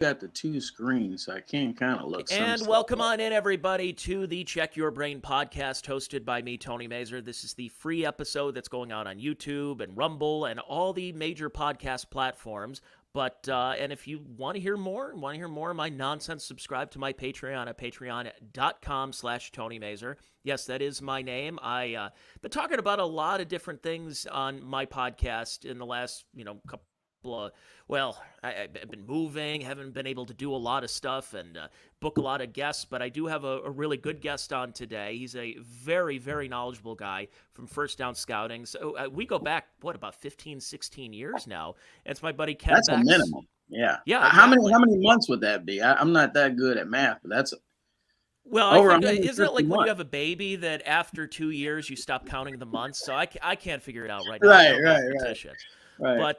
got the two screens, so I can kind of look some And stuff welcome up. on in, everybody, to the Check Your Brain podcast hosted by me, Tony Mazur. This is the free episode that's going out on YouTube and Rumble and all the major podcast platforms. But and if you want to hear more of my nonsense, subscribe to my Patreon at patreon.com/Tony Mazur. Yes, that is my name. I been talking about a lot of different things on my podcast in the last, couple of, I've been moving, haven't been able to do a lot of stuff and book a lot of guests, but I do have a really good guest on today. He's a very, very knowledgeable guy from First Down Scouting. So we go back, about 15, 16 years now. It's my buddy Ken That's a Becks. minimum. Yeah. Yeah, How exactly. many months would that be? I'm not that good at math, but that's Well, I over think, isn't it 150 like when you months. have a baby that after 2 years you stop counting the months? So I can't figure it out right now. I'm Right, no right, right, mathematician. right.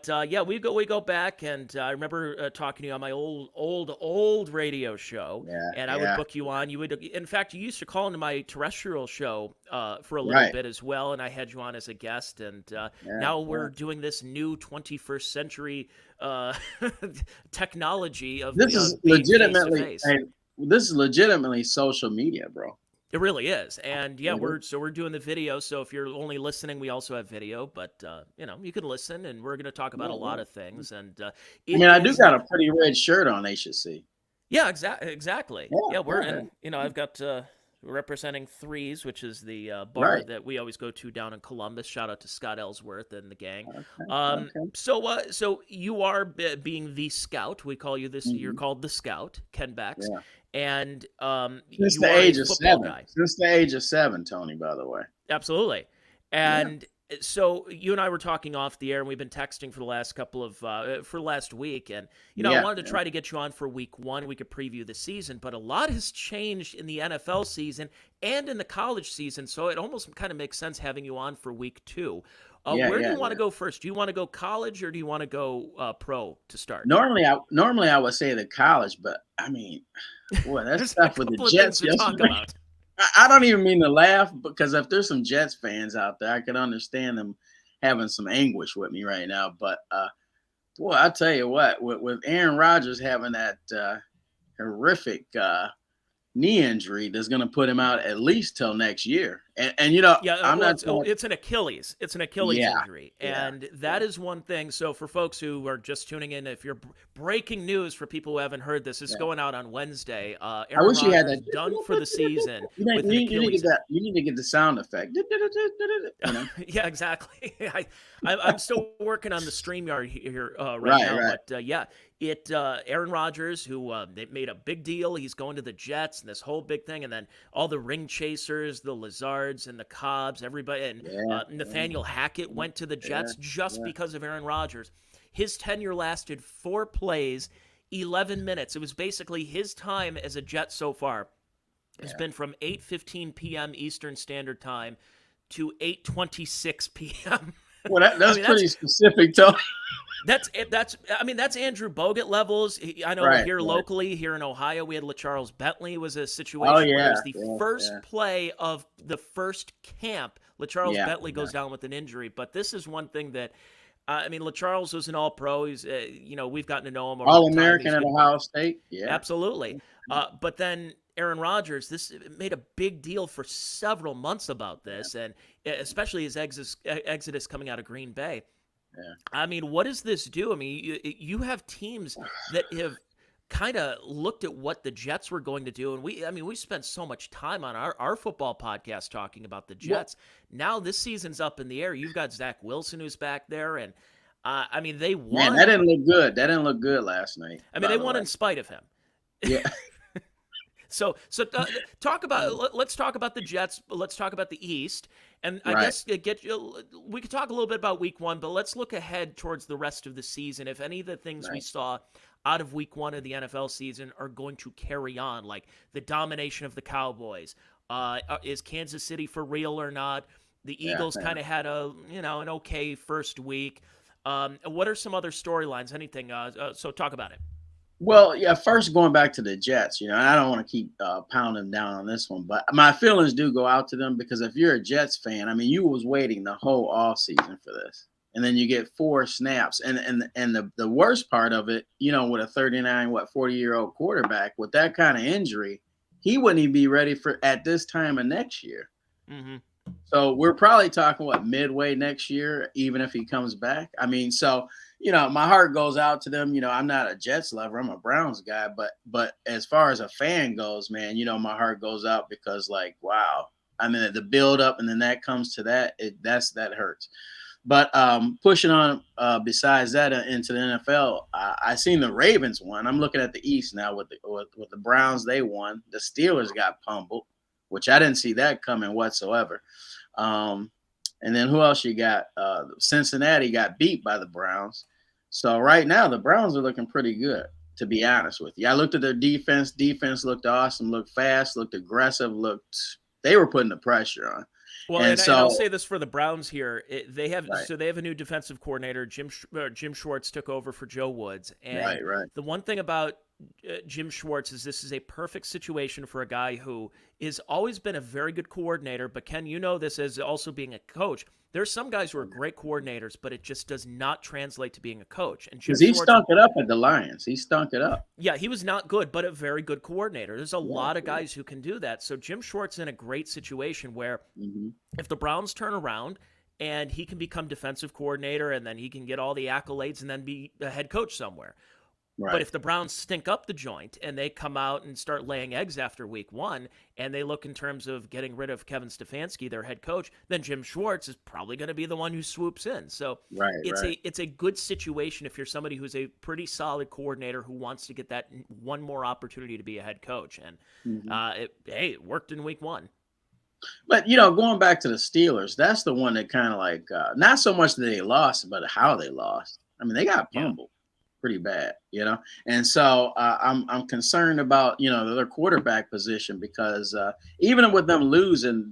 But yeah, we go back, and I remember talking to you on my old radio show, Yeah, and I would yeah, book you on. You would, in fact, you used to call into my terrestrial show for a little right. bit as well, and I had you on as a guest. And Yeah, now yeah. we're doing this new 21st century uh, technology of This is being face to legitimately, face. hey, this is legitimately social media, bro. It really is, and yeah, It is. we're doing the video. So if you're only listening, we also have video, but you can listen, and we're going to talk about Yeah, a lot yeah. of things. And I it mean, I do is got not. a pretty red shirt on. They should see. Yeah, exactly. Yeah, Yeah, we're yeah, and I've got representing Threes, which is the bar right. that we always go to down in Columbus. Shout out to Scott Ellsworth and the gang. Okay, okay. So you are being the scout. We call you this. You're Hmm. called the scout, Ken Becks, Yeah. and Since you the are a age of football seven. guy. Since the age of seven, Tony. By the way. Absolutely. Yeah. And so you and I were talking off the air, and we've been texting for the last for last week. And, I Yeah. wanted to try to get you on for week one. We could preview the season, but a lot has changed in the NFL season and in the college season. So it almost kind of makes sense having you on for week two. Yeah. Where do Yeah. you want to Yeah. go first? Do you want to go college or do you want to go pro to start? Normally I would say the college, but I mean, boy, that's There's a tough with the couple of things Jets to talk yesterday. about. I don't even mean to laugh because if there's some Jets fans out there, I can understand them having some anguish with me right now. But boy, I tell you what, with Aaron Rodgers having that horrific knee injury that's going to put him out at least till next year. And Yeah, I'm well, not it's saying, it's an Achilles. It's an Achilles yeah, injury, yeah, and that yeah, is one thing. So for folks who are just tuning in, if you're breaking news for people who haven't heard this, it's yeah. going out on Wednesday. I Aaron wish you had Rodgers that. done for the season You with an need to Achilles get that. injury. You need to get the sound effect. Yeah, exactly. I'm still working on the StreamYard here right Right, now, right. but yeah, Aaron Rodgers, who they made a big deal. He's going to the Jets and this whole big thing, and then all the ring chasers, the Lazards and the Cobbs, everybody, and Yeah, Nathaniel Hackett went to the yeah, Jets just yeah, because of Aaron Rodgers. His tenure lasted 4 plays, 11 minutes. It was basically his time as a Jet so far has yeah. been from 8:15 p.m. Eastern Standard Time to 8:26 p.m. Well, I that's mean, pretty specific, Tony. that's Andrew Bogut levels. I know Right, here right. locally, here in Ohio, we had LaCharles Bentley was a Oh situation where it yeah, was the yeah, first yeah, play of the first camp. LaCharles yeah, Bentley yeah. goes down with an injury, but this is one thing that LaCharles was an All-Pro. He's we've gotten to know him over All the time. American He's at good. Ohio State. Yeah, Absolutely. But then Aaron Rodgers, this made a big deal for several months about yeah, this, and especially his exodus coming out of Green Bay. yeah. I mean, what does this do? I mean, you have teams that have kind of looked at what the Jets were going to do, and we spent so much time on our football podcast talking about the Well, Jets. Now this season's up in the air. You've got Zach Wilson who's back there, and they man, that won. didn't look good. That didn't look good last night. By They the won way. in spite of him. Yeah, Talk about let's talk about the Jets. Let's talk about the East, and I right, guess we could talk a little bit about Week 1, but let's look ahead towards the rest of the season. If any of the things we right. saw out of Week 1 of the NFL season are going to carry on, like the domination of the Cowboys, is Kansas City for real or not? The Yeah, Eagles yeah. kind of had an okay first week. What are some other storylines? Anything? So talk about it. Well, yeah. First, going back to the Jets, I don't want to keep pounding down on this one, but my feelings do go out to them because if you're a Jets fan, I mean, you was waiting the whole off season for this. and then you get 4 snaps. And the worst part of it, with a 40-year-old quarterback with that kind of injury, he wouldn't even be ready for at this time of next year. Mm-hmm. So we're probably talking midway next year, even if he comes back. I mean, so my heart goes out to them. I'm not a Jets lover; I'm a Browns guy. But as far as a fan goes, man, my heart goes out because, like, wow. I mean, the build up, and then that comes to that. That hurts. But pushing on, besides that, into the NFL, I seen the Ravens won. I'm looking at the East now with the Browns. They won. The Steelers got pummeled, which I didn't see that coming whatsoever. And then who else you got? Cincinnati got beat by the Browns. So right now the Browns are looking pretty good, to be honest with you. I looked at their defense. Defense looked awesome, looked fast, looked aggressive, they were putting the pressure on. Well, And and I'll so say this for the Browns here: they have right, a new defensive coordinator. Jim Schwartz took over for Joe Woods, and right. the one thing about Jim Schwartz is this is a perfect situation for a guy who has always been a very good coordinator. But Ken, you know this as also being a coach. There's some guys who are great coordinators, but it just does not translate to being a coach. And Jim Because he Schwartz, stunk it up at the Lions. He stunk it up. yeah, he was not good, but a very good coordinator. There's a Yeah, lot of guys who can do that. So Jim Schwartz in a great situation where mm-hmm. if the Browns turn around and he can become defensive coordinator and then he can get all the accolades and then be a head coach somewhere. Right. But if the Browns stink up the joint and they come out and start laying eggs after week 1 and they look in terms of getting rid of Kevin Stefanski, their head coach, then Jim Schwartz is probably going to be the one who swoops in. So it's a good situation if you're somebody who's a pretty solid coordinator who wants to get that one more opportunity to be a head coach. And it worked in week 1. But going back to the Steelers, that's the one that kind of like not so much that they lost, but how they lost. I mean, they got pummeled pretty bad, and so I'm concerned about their quarterback position because even with them losing,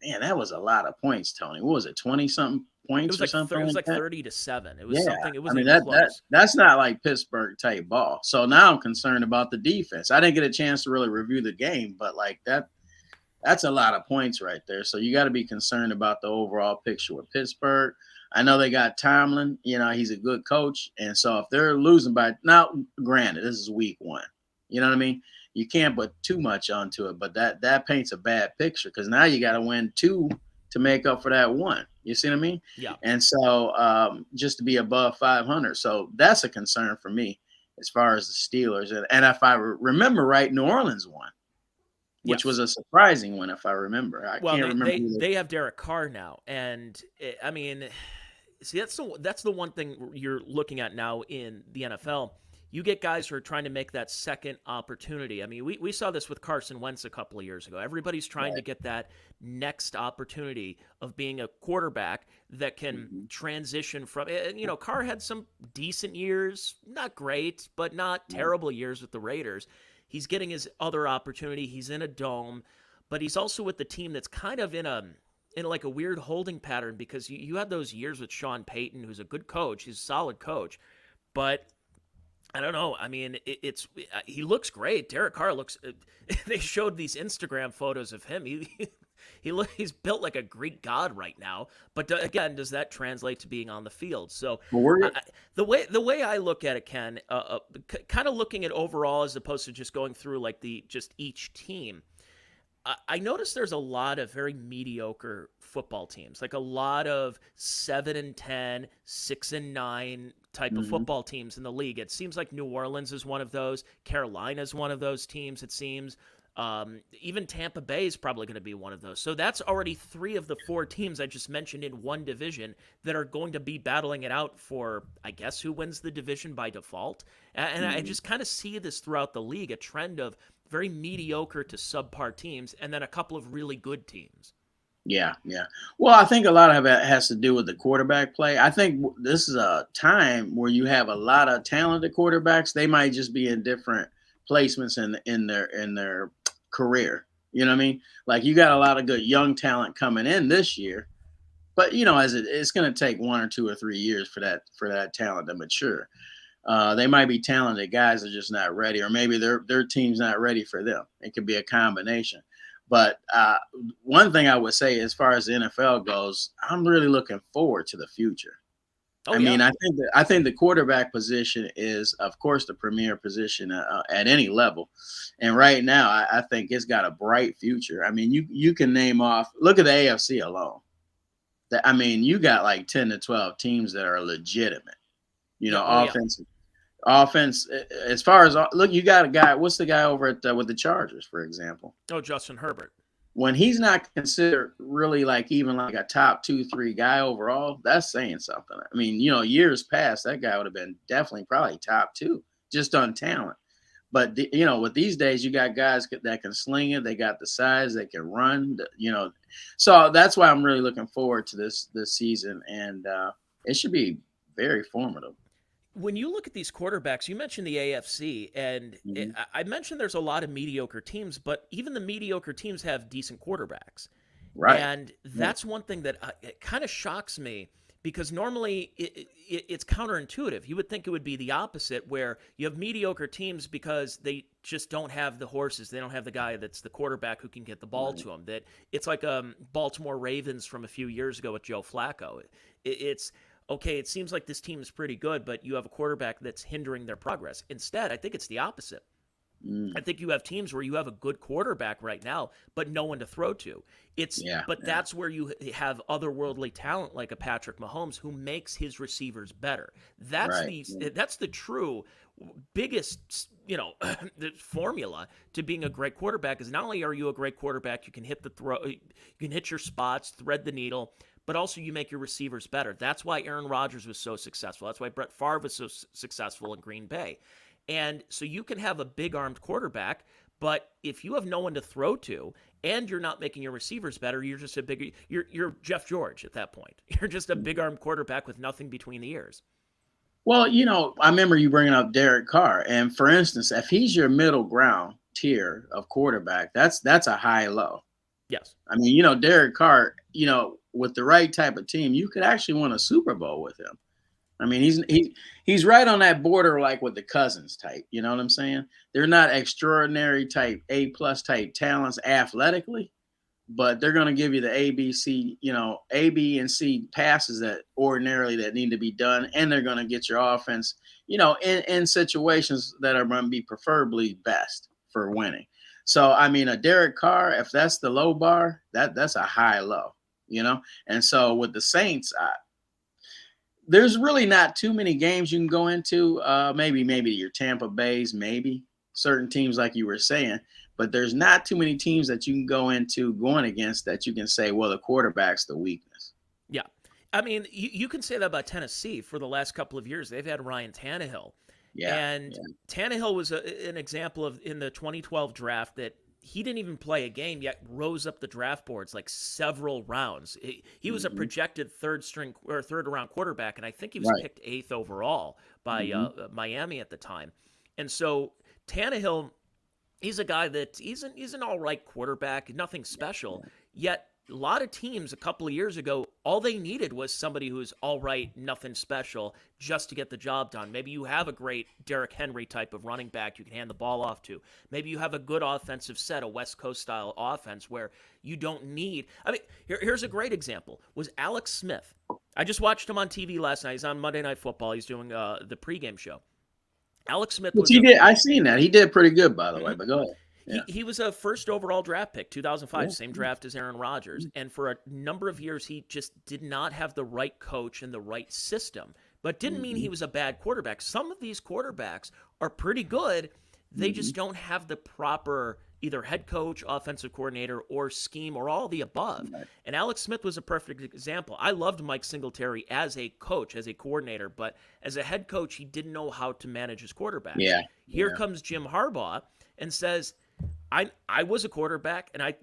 man, that was a lot of points, Tony. What was it, 20-something points or something? It was like like that? 30-7. It was something. It wasn't that, even close. that's not like Pittsburgh type ball. So now I'm concerned about the defense. I didn't get a chance to really review the game, but like that's a lot of points right there. So you got to be concerned about the overall picture with Pittsburgh. I know they got Tomlin. He's a good coach. And so if they're losing now, granted, this is week 1. You know what I mean? You can't put too much onto it, but that paints a bad picture because now you got to win 2 to make up for that 1. You see what I mean? Yeah. And so just to be above 500. So that's a concern for me as far as the Steelers. And if I remember right, New Orleans won. Which was a surprising one, if I remember. I can't remember. They have Derek Carr now, and I mean, see that's the one thing you're looking at now in the NFL. You get guys who are trying to make that second opportunity. I mean, we saw this with Carson Wentz a couple of years ago. Everybody's trying to get that next opportunity of being a quarterback that can transition from. Carr had some decent years, not great, but not terrible years with the Raiders. He's getting his other opportunity. He's in a dome, but he's also with the team that's kind of in like a weird holding pattern because you had those years with Sean Payton, who's a good coach. He's a solid coach, but I don't know. I mean, he looks great. Derek Carr looks. They showed these Instagram photos of him. He's built like a Greek god right now. But again, does that translate to being on the field? So the way I look at it, Ken, kind of looking at overall as opposed to just going through like just each team. I noticed there's a lot of very mediocre football teams, like a lot of 7-10, 6-9 type of football teams in the league. It seems like New Orleans is one of those. Carolina is one of those teams, it seems. Even Tampa Bay is probably going to be one of those. So that's already 3 of the 4 teams I just mentioned in one division that are going to be battling it out for, I guess, who wins the division by default. And I just kind of see this throughout the league, a trend of very mediocre to subpar teams and then a couple of really good teams. Yeah. Well, I think a lot of it has to do with the quarterback play. I think this is a time where you have a lot of talented quarterbacks. They might just be in different placements in their career. You know what I mean? Like you got a lot of good young talent coming in this year, but as it's going to take 1 or 2 or 3 years for that talent to mature. They might be talented guys that are just not ready, or maybe their team's not ready for them. It could be a combination. But one thing I would say, as far as the NFL goes, I'm really looking forward to the future. Oh I yeah. mean, I think the quarterback position is, of course, the premier position at any level, and right now, I think it's got a bright future. I mean, you can name off. Look at the AFC alone. That I mean, you got like 10 to 12 teams that are legitimate. Yeah. Oh yeah. Offense. As far as look, you got a guy. What's the guy over at with the Chargers, for example? Oh, Justin Herbert. When he's not considered really like even like a top 2, 3 guy overall, that's saying something. I mean, years past, that guy would have been definitely probably top 2 just on talent. But with these days, you got guys that can sling it. They got the size. They can run. So that's why I'm really looking forward to this season, and it should be very formidable. When you look at these quarterbacks, you mentioned the AFC, and Mhm. I mentioned there's a lot of mediocre teams, but even the mediocre teams have decent quarterbacks. Right. And Yeah. that's one thing that it kind of shocks me because normally it's counterintuitive. You would think it would be the opposite, where you have mediocre teams because they just don't have the horses. They don't have the guy that's the quarterback who can get the ball Right. to them. That it's like Baltimore Ravens from a few years ago with Joe Flacco. It's okay. It seems like this team is pretty good, but you have a quarterback that's hindering their progress. Instead, I think it's the opposite. I Mm. think you have teams where you have a good quarterback right now, but no one to throw to. Yeah. But Yeah. that's where you have otherworldly talent like a Patrick Mahomes who makes his receivers better. That's Right. the Yeah. that's the true biggest the formula to being a great quarterback is not only are you a great quarterback, you can hit the throw, you can hit your spots, thread the needle, but also you make your receivers better. That's why Aaron Rodgers was so successful. That's why Brett Favre was so successful in Green Bay. And so you can have a big armed quarterback, but if you have no one to throw to and you're not making your receivers better, you're just a bigger you're Jeff George at that point. You're just a big armed quarterback with nothing between the ears. Well, I remember you bringing up Derek Carr, and for instance, if he's your middle ground tier of quarterback, that's a high low. Yes. I mean, Derek Carr, with the right type of team, you could actually win a Super Bowl with him. I mean, he's right on that border, like with the Cousins type. You know what I'm saying? They're not extraordinary type A+ type talents athletically, but they're going to give you the ABC, A, B, and C passes that ordinarily that need to be done, and they're going to get your offense, in situations that are going to be preferably best for winning. So, I mean, a Derek Carr, if that's the low bar, that's a high low, And so with the Saints, there's really not too many games you can go into. Maybe your Tampa Bays, maybe certain teams like you were saying, but there's not too many teams that you can go into going against that you can say, well, the quarterback's the weakness. Yeah. I mean, you can say that about Tennessee for the last couple of years. They've had Ryan Tannehill. Yeah, And yeah. Tannehill was an example of in the 2012 draft that he didn't even play a game yet rose up the draft boards like several rounds. He was a Hmm. projected third string or third round quarterback, and I think he was Right. picked eighth overall by Hmm. Miami at the time. And so Tannehill, he's a guy that he's an all right quarterback, nothing special. Yet a lot of teams a couple of years ago, all they needed was somebody who's all right, nothing special, just to get the job done. Maybe you have a great Derrick Henry type of running back you can hand the ball off to. Maybe you have a good offensive set, a West Coast style offense where you don't need. I mean, here's a great example. Was Alex Smith. I just watched him on TV last night. He's on Monday Night Football. He's doing the pregame show. Alex Smith Which was he a did. I seen that. He did pretty good, by the way. Mhm. But go ahead. Yeah. He was a first overall draft pick, 2005, Yeah. same draft as Aaron Rodgers. And for a number of years, he just did not have the right coach and the right system. But didn't mean Hmm. he was a bad quarterback. Some of these quarterbacks are pretty good. They Hmm. just don't have the proper either head coach, offensive coordinator, or scheme, or all the above. Right. And Alex Smith was a perfect example. I loved Mike Singletary as a coach, as a coordinator, but as a head coach, he didn't know how to manage his quarterbacks. Yeah. Here Yeah. comes Jim Harbaugh and says, I was a quarterback, and I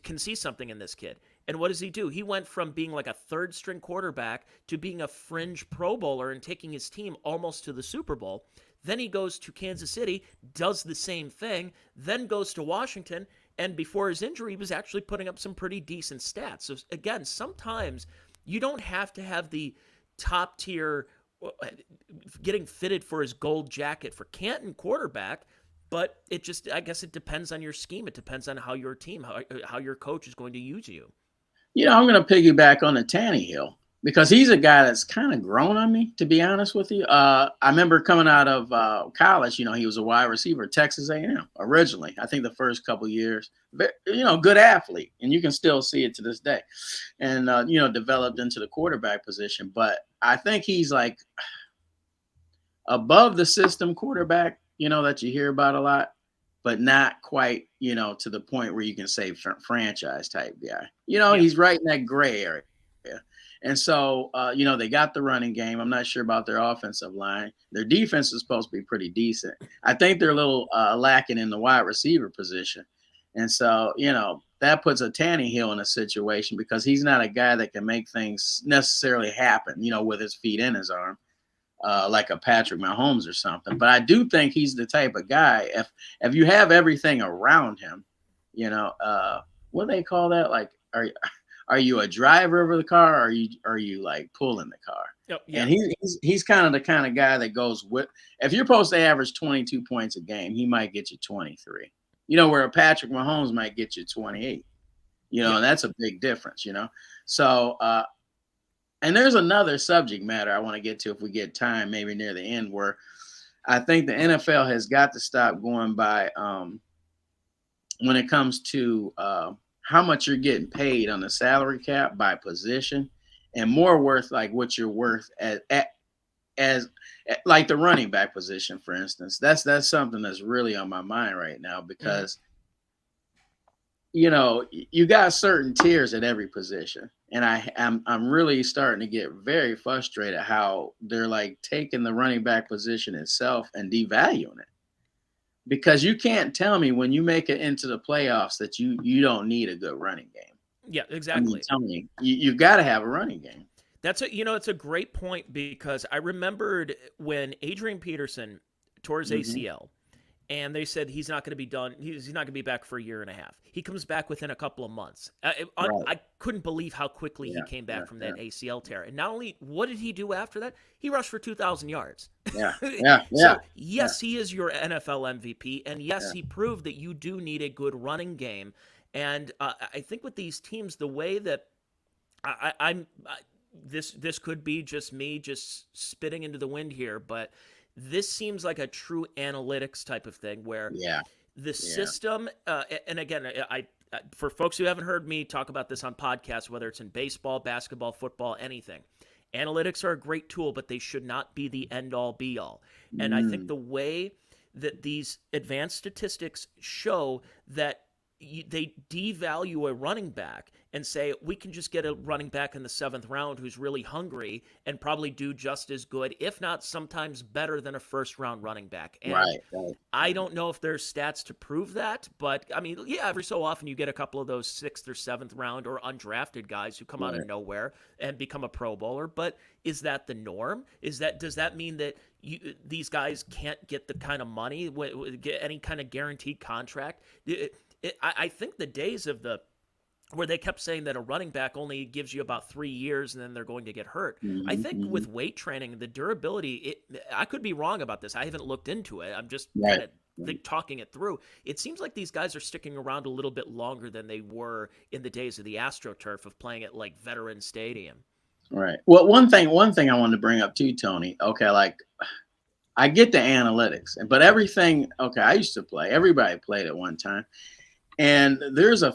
can see something in this kid. And what does he do? He went from being like a third string quarterback to being a fringe Pro Bowler and taking his team almost to the Super Bowl. Then he goes to Kansas City, does the same thing, then goes to Washington, and before his injury, he was actually putting up some pretty decent stats. So again, sometimes you don't have to have the top tier getting fitted for his gold jacket for Canton quarterback. But I guess it depends on your scheme. It depends on how your team, how your coach is going to use you. I'm going to piggyback on the Tannehill because he's a guy that's kind of grown on me, to be honest with you. I remember coming out of college, he was a wide receiver at Texas A&M originally. I think the first couple years, but, good athlete, and you can still see it to this day. And, developed into the quarterback position. But I think he's like above the system quarterback, that you hear about a lot, but not quite, to the point where you can say franchise type guy. Yeah. He's right in that gray area. And so, they got the running game. I'm not sure about their offensive line. Their defense is supposed to be pretty decent. I think they're a little lacking in the wide receiver position. And so, that puts a Tannehill in a situation because he's not a guy that can make things necessarily happen, with his feet in his arm. Like a Patrick Mahomes or something. But I do think he's the type of guy, if you have everything around him, what do they call that? Like, are you a driver of the car, or are you like pulling the car? Oh, yeah. And he's kind of the kind of guy that goes with, if you're supposed to average 22 points a game, he might get you 23. Where a Patrick Mahomes might get you 28. And that's a big difference, So and there's another subject matter I want to get to if we get time, maybe near the end, where I think the NFL has got to stop going by when it comes to how much you're getting paid on the salary cap by position, and more worth like what you're worth as like the running back position, for instance. That's something that's really on my mind right now because you got certain tiers at every position. And I'm really starting to get very frustrated how they're like taking the running back position itself and devaluing it. Because you can't tell me when you make it into the playoffs that you don't need a good running game. Yeah, exactly. Tell me, you've got to have a running game. It's a great point because I remembered when Adrian Peterson tore his ACL. And they said he's not going to be done. He's not going to be back for a year and a half. He comes back within a couple of months. I couldn't believe how quickly he came back from that ACL tear. And not only, what did he do after that? He rushed for 2,000 yards. So, yes, he is your NFL MVP. And yes, he proved that you do need a good running game. And I think with these teams, the way that this could be just me just spitting into the wind here, but this seems like a true analytics type of thing where the system, and again, for folks who haven't heard me talk about this on podcasts, whether it's in baseball, basketball, football, anything, analytics are a great tool, but they should not be the end-all, be-all. And I think the way that these advanced statistics show that they devalue a running back and say, we can just get a running back in the 7th round who's really hungry and probably do just as good, if not sometimes better than a first-round running back. And I don't know if there's stats to prove that, but, I mean, every so often you get a couple of those 6th or 7th round or undrafted guys who come out of nowhere and become a Pro Bowler. But is that the norm? Does that mean that these guys can't get the kind of money, get any kind of guaranteed contract? I think the days of where they kept saying that a running back only gives you about 3 years and then they're going to get hurt. I think with weight training, the durability, I could be wrong about this. I haven't looked into it. I'm just kind of talking it through. It seems like these guys are sticking around a little bit longer than they were in the days of the AstroTurf of playing at like Veteran Stadium. Right. Well, one thing I wanted to bring up too, Tony. Okay, like I get the analytics, but everything. Okay, I used to play. Everybody played at one time. And there's a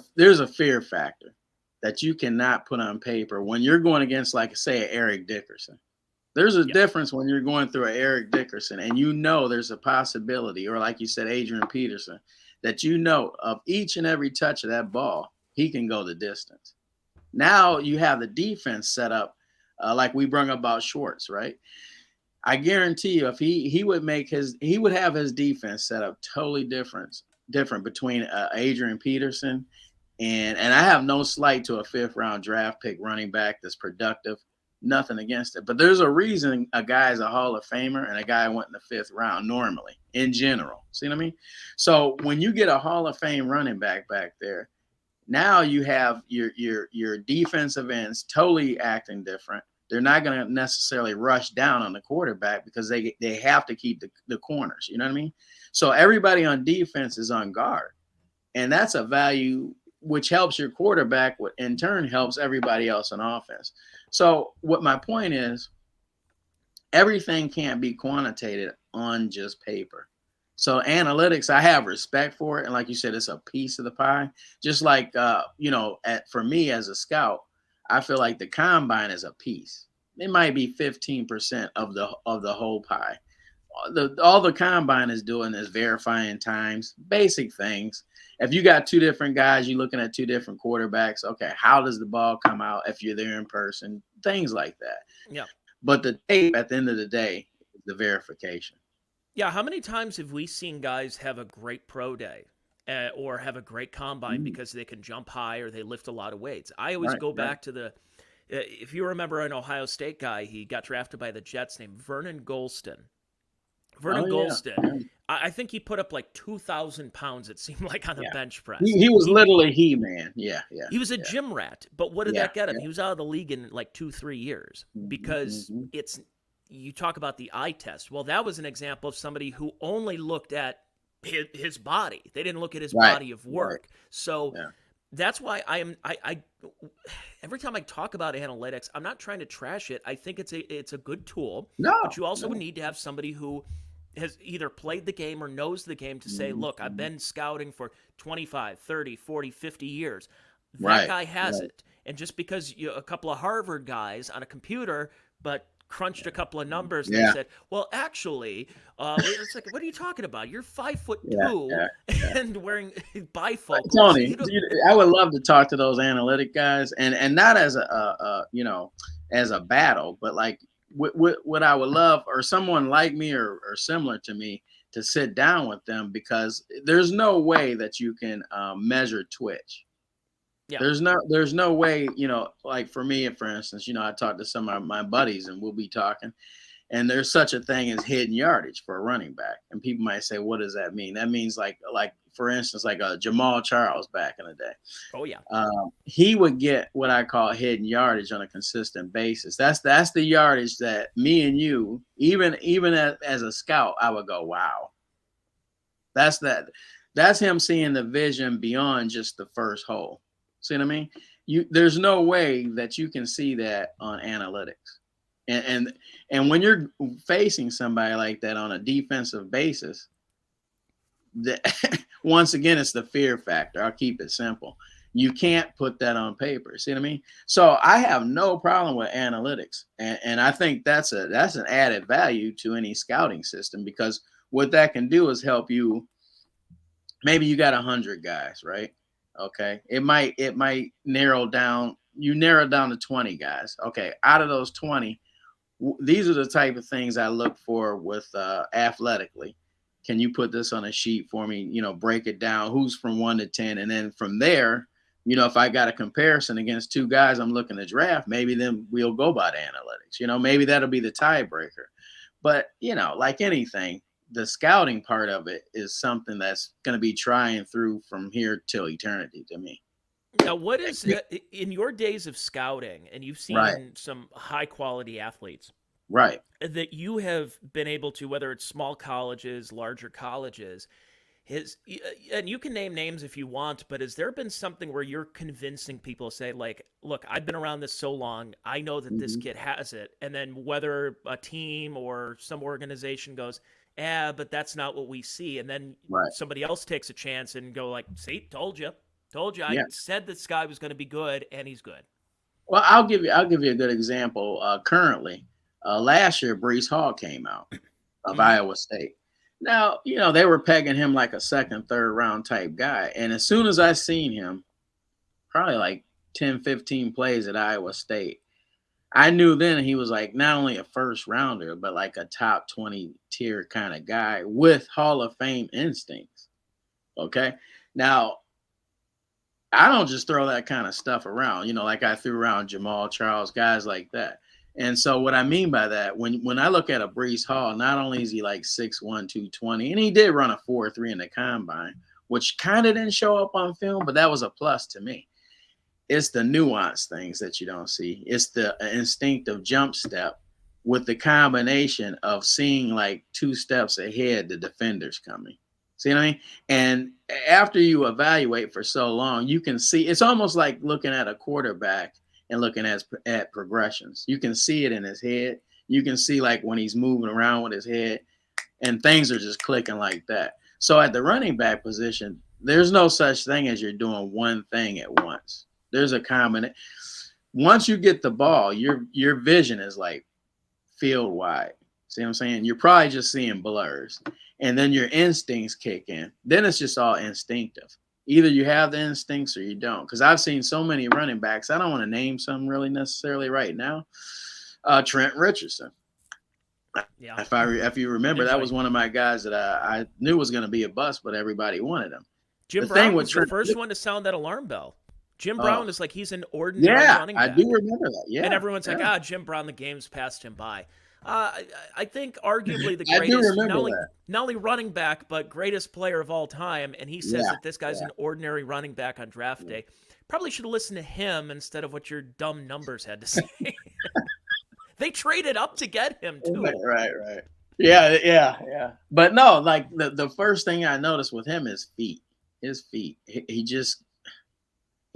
fear factor that you cannot put on paper when you're going against, like, say, Eric Dickerson. There's a difference when you're going through an Eric Dickerson and there's a possibility, or like you said, Adrian Peterson, that of each and every touch of that ball, he can go the distance. Now you have the defense set up like we brought up about Schwartz, right? I guarantee you if he would have his defense set up totally different between Adrian Peterson and I have no slight to a 5th round draft pick running back that's productive, nothing against it. But there's a reason a guy is a Hall of Famer and a guy went in the 5th round normally in general. See what I mean? So when you get a Hall of Fame running back there, now you have your defensive ends totally acting different. They're not going to necessarily rush down on the quarterback because they have to keep the corners. You know what I mean? So everybody on defense is on guard. And that's a value which helps your quarterback, what in turn helps everybody else on offense. So what my point is, everything can't be quantitated on just paper. So analytics, I have respect for it, and like you said, it's a piece of the pie. Just like for me as a scout, I feel like the combine is a piece. It might be 15% of the whole pie. All the combine is doing is verifying times, basic things. If you got two different guys, you're looking at two different quarterbacks. Okay, how does the ball come out if you're there in person? Things like that. Yeah. But the tape at the end of the day is the verification. Yeah, how many times have we seen guys have a great pro day or have a great combine because they can jump high or they lift a lot of weights? I always go back to if you remember an Ohio State guy, he got drafted by the Jets named Vernon Golston. Golston, I think he put up like 2,000 pounds, it seemed like, on a bench press. He was literally He-Man. Yeah. He was a gym rat. But what did that get him? He was out of the league in like 2-3 years because you talk about the eye test. Well, that was an example of somebody who only looked at his body. They didn't look at his body of work. So that's why I every time I talk about analytics, I'm not trying to trash it. I think it's a good tool. But you also need to have somebody who has either played the game or knows the game to say, look, I've been scouting for 25, 30, 40, 50 years. That guy has it. And just because a couple of Harvard guys on a computer, but crunched a couple of numbers and they said, well, actually, it's like, what are you talking about? You're 5'2" and wearing bifocals. Tony, I would love to talk to those analytic guys, and not as as a battle, but like what I would love, or someone like me or similar to me, to sit down with them, because there's no way that you can measure twitch. Yeah. There's no way, like for me, for instance, I talk to some of my buddies and we'll be talking, and there's such a thing as hidden yardage for a running back. And people might say, what does that mean? That means like for instance, like Jamal Charles back in the day. Oh yeah. He would get what I call hidden yardage on a consistent basis. That's the yardage that me and you, even as a scout, I would go, wow. That's him seeing the vision beyond just the first hole. See what I mean? There's no way that you can see that on analytics. And when you're facing somebody like that on a defensive basis, once again, it's the fear factor. I'll keep it simple. You can't put that on paper. See what I mean? So I have no problem with analytics. And I think that's an added value to any scouting system, because what that can do is help you. Maybe you got 100 guys, right? Okay. It might narrow down. You narrow down to 20 guys. Okay. Out of those 20, these are the type of things I look for with athletically. Can you put this on a sheet for me? Break it down. Who's from 1 to 10? And then from there, if I got a comparison against two guys I'm looking to draft, maybe then we'll go by the analytics. Maybe that'll be the tiebreaker. But, like anything, the scouting part of it is something that's going to be trying through from here till eternity to me. Now, what is in your days of scouting, and you've seen some high quality athletes, right, that you have been able to, whether it's small colleges, larger colleges, and you can name names if you want, but has there been something where you're convincing people to say, like, look, I've been around this so long, I know that this kid has it, and then whether a team or some organization goes, but that's not what we see, and then somebody else takes a chance and go like, see, told you, I said this guy was going to be good, and he's good. Well, I'll give you a good example. Currently, last year, Breece Hall came out of Iowa State. Now, they were pegging him like a second, third round type guy. And as soon as I seen him, probably like 10, 15 plays at Iowa State, I knew then he was like not only a first rounder, but like a top 20 tier kind of guy with Hall of Fame instincts. Okay. Now, I don't just throw that kind of stuff around, like I threw around Jamal Charles, guys like that. And so what I mean by that, when I look at a Breece Hall, not only is he like 6'1", 220, and he did run a 4.3 in the combine, which kind of didn't show up on film, but that was a plus to me. It's the nuanced things that you don't see. It's the instinctive jump step with the combination of seeing like 2 steps ahead the defender's coming. See what I mean? And after you evaluate for so long, you can see it's almost like looking at a quarterback and looking at progressions. You can see it in his head. You can see like when he's moving around with his head, and things are just clicking like that. So at the running back position, there's no such thing as you're doing one thing at once. There's a combination. Once you get the ball, your vision is like field wide. See what I'm saying? You're probably just seeing blurs. And then your instincts kick in. Then it's just all instinctive. Either you have the instincts or you don't. Because I've seen so many running backs. I don't want to name some really necessarily right now. Trent Richardson. Yeah. If you remember, that was one of my guys that I knew was going to be a bust, but everybody wanted him. Jim Brown was the first one to sound that alarm bell. Jim Brown is like he's an ordinary running back. I do remember that. Yeah, and everyone's like, Jim Brown, the game's passed him by. I think arguably the greatest, not only running back, but greatest player of all time. And he says that this guy's an ordinary running back on draft day. Probably should have listened to him instead of what your dumb numbers had to say. They traded up to get him too. Right. Yeah. But no, like the first thing I noticed with him is feet. His feet. He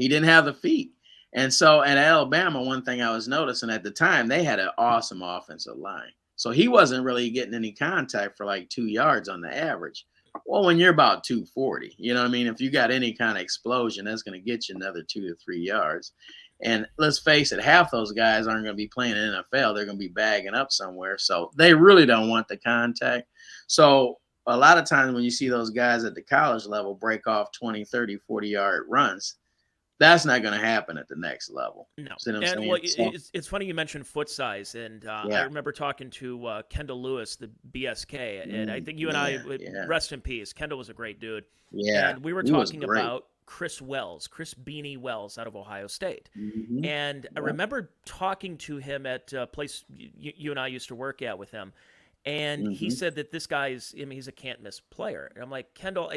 didn't have the feet. And so at Alabama, one thing I was noticing at the time, they had an awesome offensive line. So he wasn't really getting any contact for like 2 yards on the average. Well, when you're about 240, you know what I mean? If you got any kind of explosion, that's going to get you another 2 to 3 yards. And let's face it, half those guys aren't going to be playing in NFL. They're going to be bagging up somewhere. So they really don't want the contact. So a lot of times when you see those guys at the college level break off 20, 30, 40-yard runs, that's not going to happen at the next level. No. And well, it's funny you mentioned foot size. And I remember talking to Kendall Lewis, the BSK. And I think you and I, rest in peace. Kendall was a great dude. Yeah. And we were talking about Chris Beanie Wells out of Ohio State. Mm-hmm. And I remember talking to him at a place you and I used to work at with him. And he said that this guy's, he's a can't miss player. And I'm like, Kendall,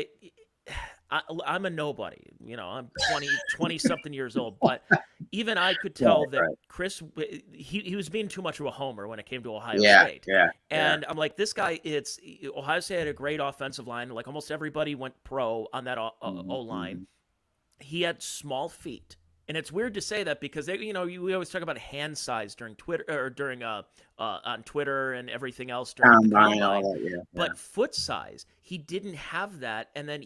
I'm a nobody, I'm 20 something years old, but even I could tell that Chris, he was being too much of a homer when it came to Ohio State. And I'm like, this guy, Ohio State had a great offensive line. Like almost everybody went pro on that O-line. He had small feet. And it's weird to say that because we always talk about hand size during Twitter or during on Twitter and everything else during the combine. But foot size, he didn't have that. And then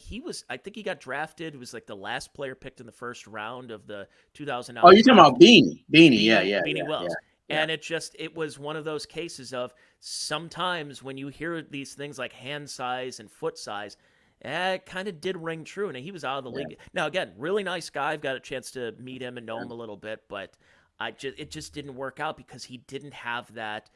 I think he got drafted. It was like the last player picked in the first round of the 2009. Oh, you're talking about Beanie, Beanie Wells. And it was one of those cases of sometimes when you hear these things like hand size and foot size, it kind of did ring true, and he was out of the league. Now, again, really nice guy. I've got a chance to meet him and know him a little bit, but it just didn't work out because he didn't have that.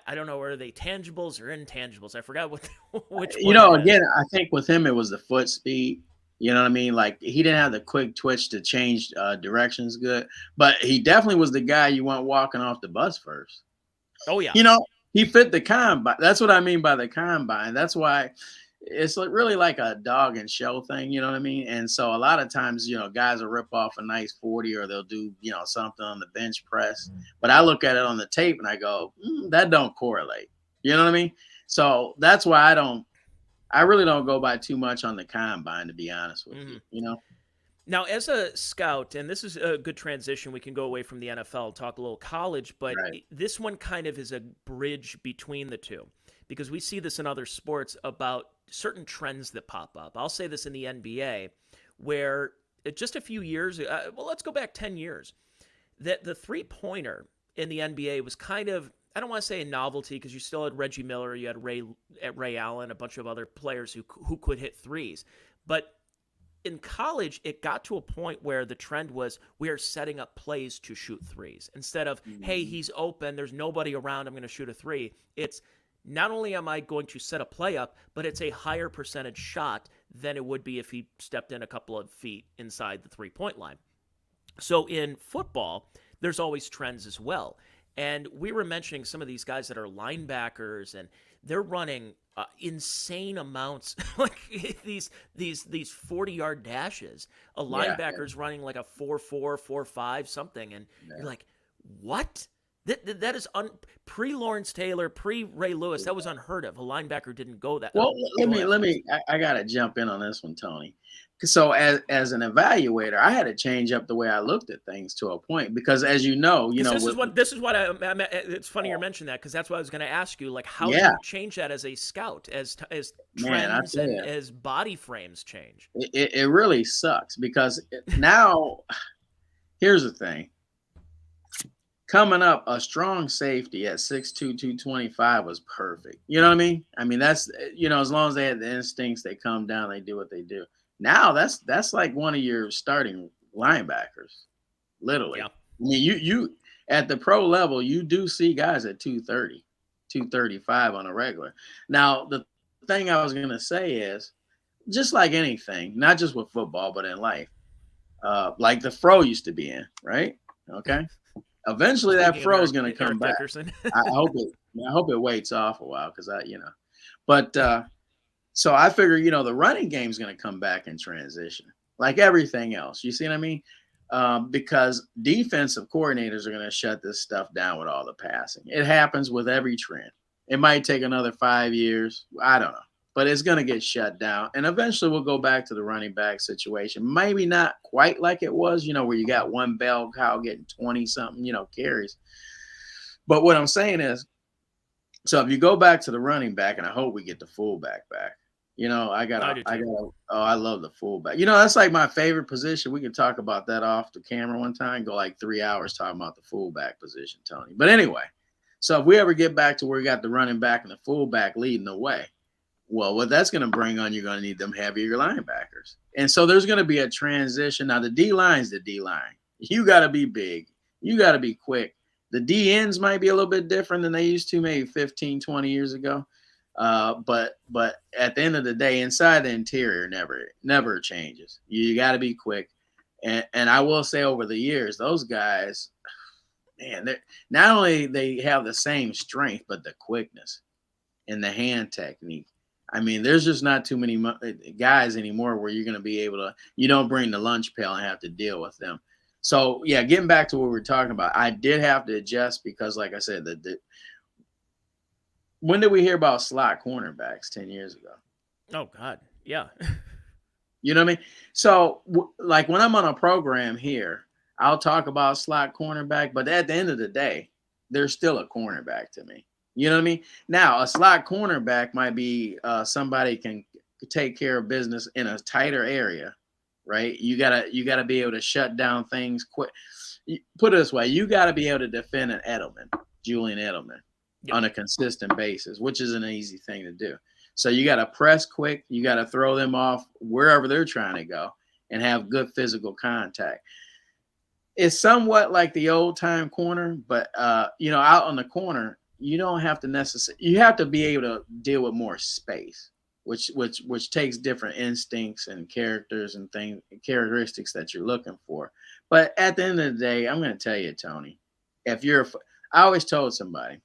I don't know, are they tangibles or intangibles? I forgot which one. Again, I think with him it was the foot speed. You know what I mean? Like he didn't have the quick twitch to change directions good, but he definitely was the guy you want walking off the bus first. Oh yeah. He fit the combine. That's what I mean by the combine. That's why. It's really like a dog and show thing, you know what I mean? And so a lot of times, guys will rip off a nice 40 or they'll do, something on the bench press. But I look at it on the tape and I go, that don't correlate. You know what I mean? So that's why I really don't go by too much on the combine, to be honest with you. Now, as a scout, and this is a good transition, we can go away from the NFL, talk a little college, but this one kind of is a bridge between the two because we see this in other sports about certain trends that pop up. I'll say this in the NBA where just a few years, let's go back 10 years, that the three-pointer in the NBA was kind of, I don't want to say a novelty because you still had Reggie Miller, you had Ray Allen, a bunch of other players who could hit threes. But in college, it got to a point where the trend was we are setting up plays to shoot threes. Instead of, hey, he's open, there's nobody around, I'm going to shoot a three. It's not only am I going to set a play up, but it's a higher percentage shot than it would be if he stepped in a couple of feet inside the three-point line. So in football, there's always trends as well. And we were mentioning some of these guys that are linebackers, and they're running insane amounts, like these 40-yard dashes. A linebacker's running like a 4.4, 4.5 something, and you're like, what? That is pre-Lawrence Taylor, pre-Ray Lewis. That was unheard of. A linebacker didn't go that Well, let go me that let fast. me. I got to jump in on this one, Tony. So as an evaluator, I had to change up the way I looked at things to a point because, as Because with this is what it's funny you mentioned that because that's what I was going to ask you. Like, how do yeah, you change that as a scout as man, I trends tell and you, as body frames change? it really sucks because now here's the thing. Coming up, a strong safety at 6'2", 225 was perfect. You know what I mean? I mean, that's as long as they had the instincts, they come down, they do what they do. Now that's like one of your starting linebackers, literally. Yeah, I mean, you at the pro level, you do see guys at 230, 235 on a regular. Now, the thing I was gonna say is just like anything, not just with football, but in life, like the fro used to be in, right? Okay. Eventually, that speaking of fro is going to come Eric back. Dickerson. I hope it. I hope it waits off a while because But so I figure the running game is going to come back in transition, like everything else. You see what I mean? Because defensive coordinators are going to shut this stuff down with all the passing. It happens with every trend. It might take another 5 years. I don't know. But it's going to get shut down. And eventually we'll go back to the running back situation. Maybe not quite like it was, where you got one bell cow getting 20 something, carries. But what I'm saying is, so if you go back to the running back, and I hope we get the fullback back, I do too. I love the fullback. That's like my favorite position. We can talk about that off the camera one time, go like 3 hours talking about the fullback position, Tony. But anyway, so if we ever get back to where we got the running back and the fullback leading the way, well, what that's going to bring on, you're going to need them heavier linebackers. And so there's going to be a transition. Now, the D line's the D line. You got to be big. You got to be quick. The D ends might be a little bit different than they used to maybe 15, 20 years ago. But at the end of the day, inside the interior never changes. You got to be quick. And I will say over the years, those guys, man, not only they have the same strength, but the quickness and the hand technique. I mean, there's just not too many guys anymore where you're going to be able to, you don't bring the lunch pail and have to deal with them. So, yeah, getting back to what we were talking about, I did have to adjust because, like I said, when did we hear about slot cornerbacks 10 years ago? Oh God, yeah. You know what I mean? So, like when I'm on a program here, I'll talk about slot cornerback, but at the end of the day, they're still a cornerback to me. You know what I mean? Now, a slot cornerback might be somebody can take care of business in a tighter area, right? You gotta be able to shut down things quick. Put it this way: you got to be able to defend an Julian Edelman, Yep. on a consistent basis, which is an easy thing to do. So you got to press quick. You got to throw them off wherever they're trying to go and have good physical contact. It's somewhat like the old time corner, but out on the corner, you don't have to necessarily. You have to be able to deal with more space, which takes different instincts and characters and characteristics that you're looking for. But at the end of the day, I'm going to tell you, Tony, I always told somebody,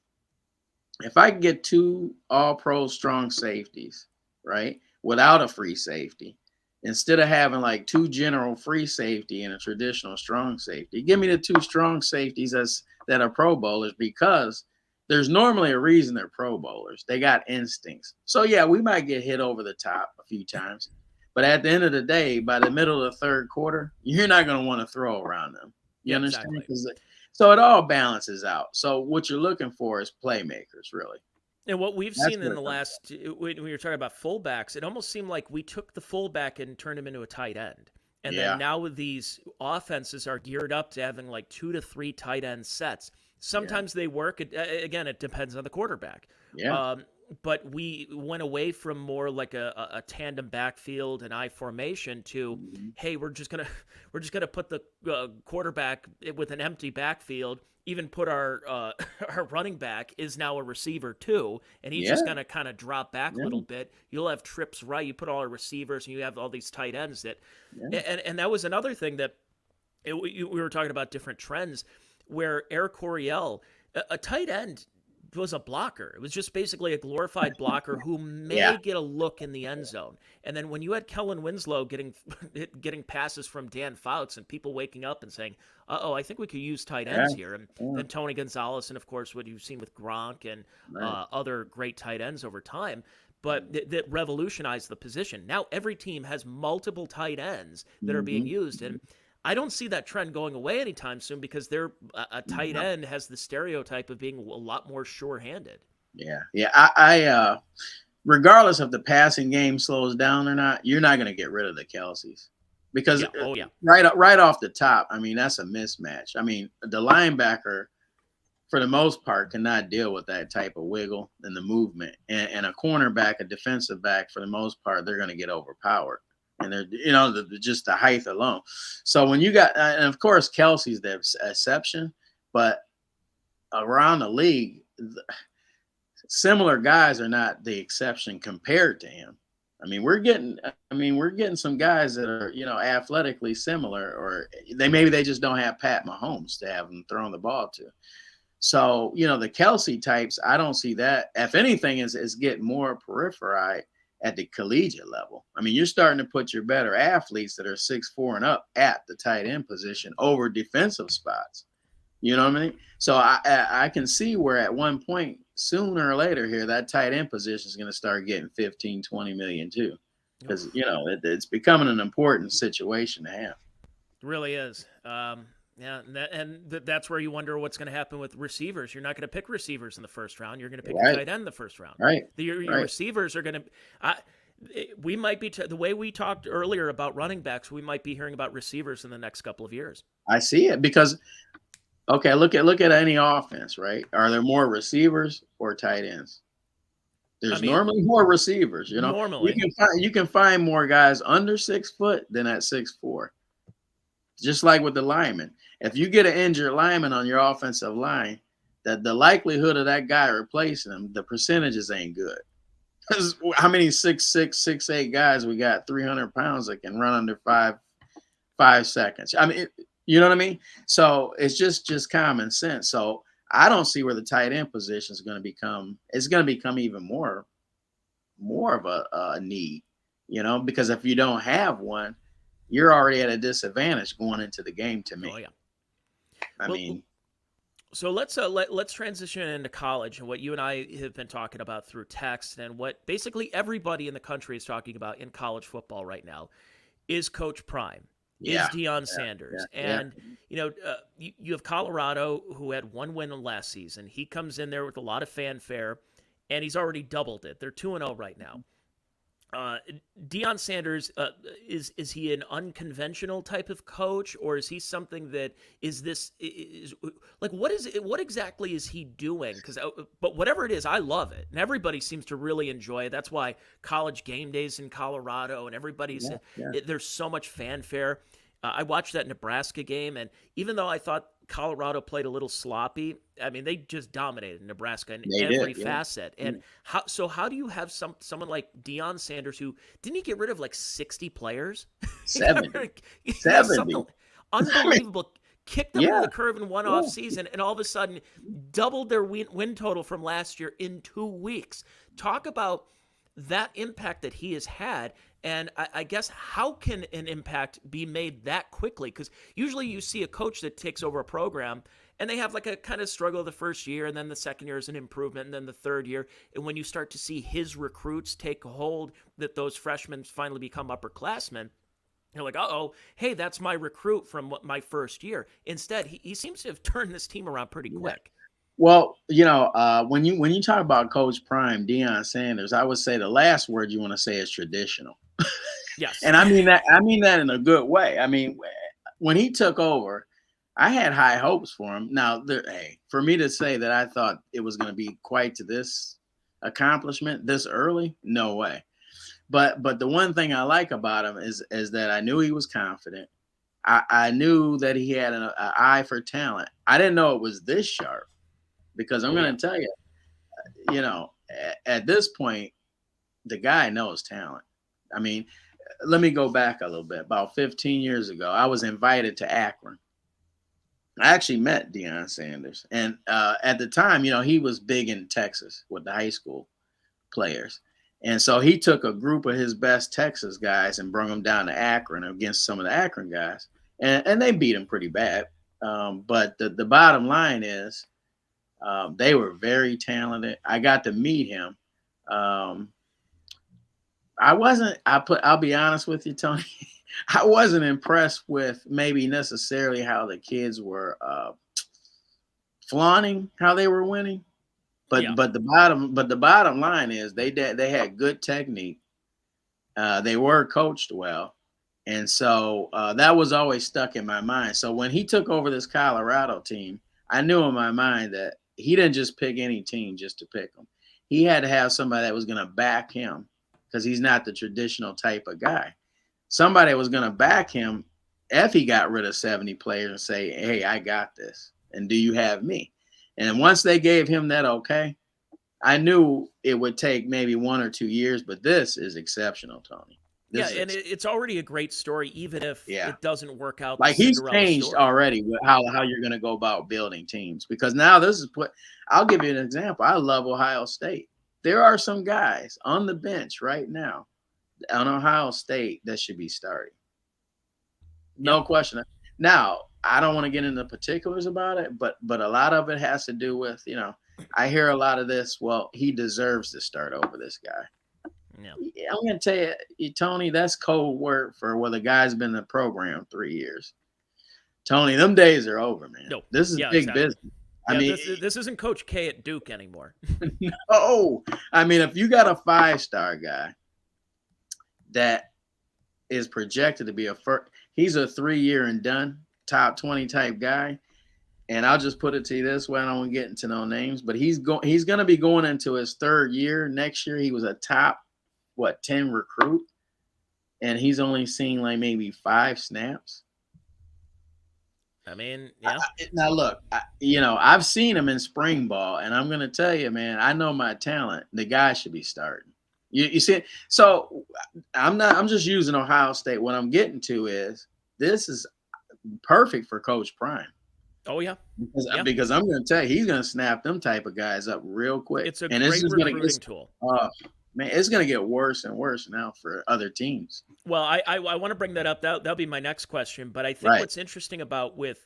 if I could get two all-pro strong safeties, right, without a free safety, instead of having like two general free safety and a traditional strong safety, give me the two strong safeties that are Pro Bowlers, because there's normally a reason they're Pro Bowlers. They got instincts. So, yeah, we might get hit over the top a few times. But at the end of the day, by the middle of the third quarter, you're not going to want to throw around them. You Yeah, understand? exactly. So it all balances out. So what you're looking for is playmakers, really. And what we've That's seen in what the it comes last, when we were talking about fullbacks, it almost seemed like we took the fullback and turned him into a tight end. down. And then Yeah, now with these offenses are geared up to having like 2 to 3 tight end sets. yeah, Sometimes they work. Again, it depends on the quarterback. yeah. Um, but we went away from more like a tandem backfield and I formation to, Mhm. hey, we're just gonna put the quarterback with an empty backfield. Even put our our running back is now a receiver too, and he's Yeah, just gonna kind of drop back a yeah, little bit. You'll have trips right. You put all our receivers, and you have all these tight ends that, yeah. and that was another thing that we were talking about different trends, where Eric Coryell, a tight end was a blocker. It was just basically a glorified blocker who Yeah. may get a look in the end zone. And then when you had Kellen Winslow getting passes from Dan Fouts and people waking up and saying, "Uh-oh, I think we could use tight Yeah. ends here." And then Tony Gonzalez, and of course what you've seen with Gronk and Right. other great tight ends over time. But that revolutionized the position. Now every team has multiple tight ends that are being used, and I don't see that trend going away anytime soon because they're a tight end has the stereotype of being a lot more sure-handed. Yeah. Yeah. I regardless if the passing game slows down or not, you're not going to get rid of the Kelseys because right off the top, I mean, that's a mismatch. I mean, the linebacker for the most part cannot deal with that type of wiggle and the movement, and a cornerback, a defensive back, for the most part, they're going to get overpowered. And they're, just the height alone. So when you got, and of course, Kelsey's the exception, but around the league, similar guys are not the exception compared to him. We're getting some guys that are, athletically similar, or they just don't have Pat Mahomes to have them throwing the ball to. So, the Kelsey types, I don't see that. If anything, is getting more peripherized at the collegiate level. You're starting to put your better athletes that are 6'4" and up at the tight end position over defensive spots. You know what I mean? So I can see where at one point, sooner or later here, that tight end position is going to start getting 15, 20 million too. Because, it's becoming an important situation to have. It really is. Yeah, that's where you wonder what's going to happen with receivers. You're not going to pick receivers in the first round. You're going to pick a tight end in the first round. Right. Your receivers are going to. We might be the way we talked earlier about running backs. We might be hearing about receivers in the next couple of years. I see it because, okay, look at any offense, right? Are there more receivers or tight ends? There's normally more receivers. Normally, you can find more guys under 6 foot than at 6'4". Just like with the linemen. If you get an injured lineman on your offensive line, that the likelihood of that guy replacing him, the percentages ain't good. Because how many 6'6", 6'8" guys we got 300 pounds that can run under five seconds? You know what I mean? So it's just common sense. So I don't see where the tight end position is going to become. It's going to become even more of a need, because if you don't have one, you're already at a disadvantage going into the game to me. Oh, yeah. So let's transition into college and what you and I have been talking about through text, and what basically everybody in the country is talking about in college football right now is Coach Prime, is Deion Sanders. And, you have Colorado, who had one win last season. He comes in there with a lot of fanfare, and he's already doubled it. They're 2-0 right now. Deion Sanders, is he an unconventional type of coach, or is he something that is like, what exactly is he doing? But whatever it is, I love it, and everybody seems to really enjoy it. That's why College Game Days in Colorado, and everybody's there's so much fanfare. I watched that Nebraska game, and even though I thought Colorado played a little sloppy, they just dominated Nebraska in every facet. And how do you have someone like Deion Sanders, who didn't he get rid of like 60 players? 70. Unbelievable. Kicked them to the curve in one off season, and all of a sudden doubled their win total from last year in 2 weeks. Talk about that impact that he has had. And I guess, how can an impact be made that quickly? Because usually you see a coach that takes over a program and they have like a kind of struggle the first year, and then the second year is an improvement, and then the third year. And when you start to see his recruits take hold, that those freshmen finally become upperclassmen, you're like, hey, that's my recruit from my first year. Instead, he seems to have turned this team around pretty quick. Well, when you talk about Coach Prime, Deion Sanders, I would say the last word you want to say is traditional. Yes. And I mean that in a good way. When he took over, I had high hopes for him. Now, for me to say that I thought it was going to be quite to this accomplishment this early, no way. But the one thing I like about him is that I knew he was confident. I knew that he had an eye for talent. I didn't know it was this sharp, because I'm going to tell you, at this point, the guy knows talent. Let me go back a little bit. About 15 years ago, I was invited to Akron. I actually met Deion Sanders, and at the time, he was big in Texas with the high school players, and so he took a group of his best Texas guys and brought them down to Akron against some of the Akron guys, and they beat him pretty bad. But the bottom line is, they were very talented. I got to meet him. Um, I wasn't. I'll be honest with you, Tony. I wasn't impressed with maybe necessarily how the kids were flaunting how they were winning, Yeah. but the bottom line is they had good technique. They were coached well, and so that was always stuck in my mind. So when he took over this Colorado team, I knew in my mind that he didn't just pick any team just to pick them. He had to have somebody that was going to back him because he's not the traditional type of guy. Somebody was going to back him if he got rid of 70 players and say, hey, I got this. And do you have me? And once they gave him that okay, I knew it would take maybe 1 or 2 years, but this is exceptional, Tony. Yeah, This and is it's already a great story, even if yeah. it doesn't work out the Like he's Cinderella changed story. already with how you're going to go about building teams because now this is put. I'll give you an example. I love Ohio State. There are some guys on the bench right now on Ohio State that should be starting. Yeah. No question. Now, I don't want to get into particulars about it, but a lot of it has to do with, I hear a lot of this, well, he deserves to start over this guy. Yeah. I'm going to tell you, Tony, that's code word for where the guy's been in the program 3 years. Tony, them days are over, man. No. This is Yeah, big exactly. business. I Yeah, mean, this isn't Coach K at Duke anymore. no. I mean, if you got a 5-star guy that is projected to be he's a 3-year and done top 20 type guy. And I'll just put it to you this way: I don't want to get into no names, but he's going to be going into his 3rd year next year. He was a top 10 recruit, and he's only seen like maybe 5 snaps. I mean, yeah. Now look, I've seen him in spring ball, and I'm going to tell you, man, I know my talent. The guy should be starting. You see, so I'm just using Ohio State. What I'm getting to is this is perfect for Coach Prime. Oh yeah. Because I'm going to tell you, he's going to snap them type of guys up real quick. It's a and great recruiting tool. Man, it's going to get worse and worse now for other teams. Well, I want to bring that up. That'll be my next question. But I think what's interesting about with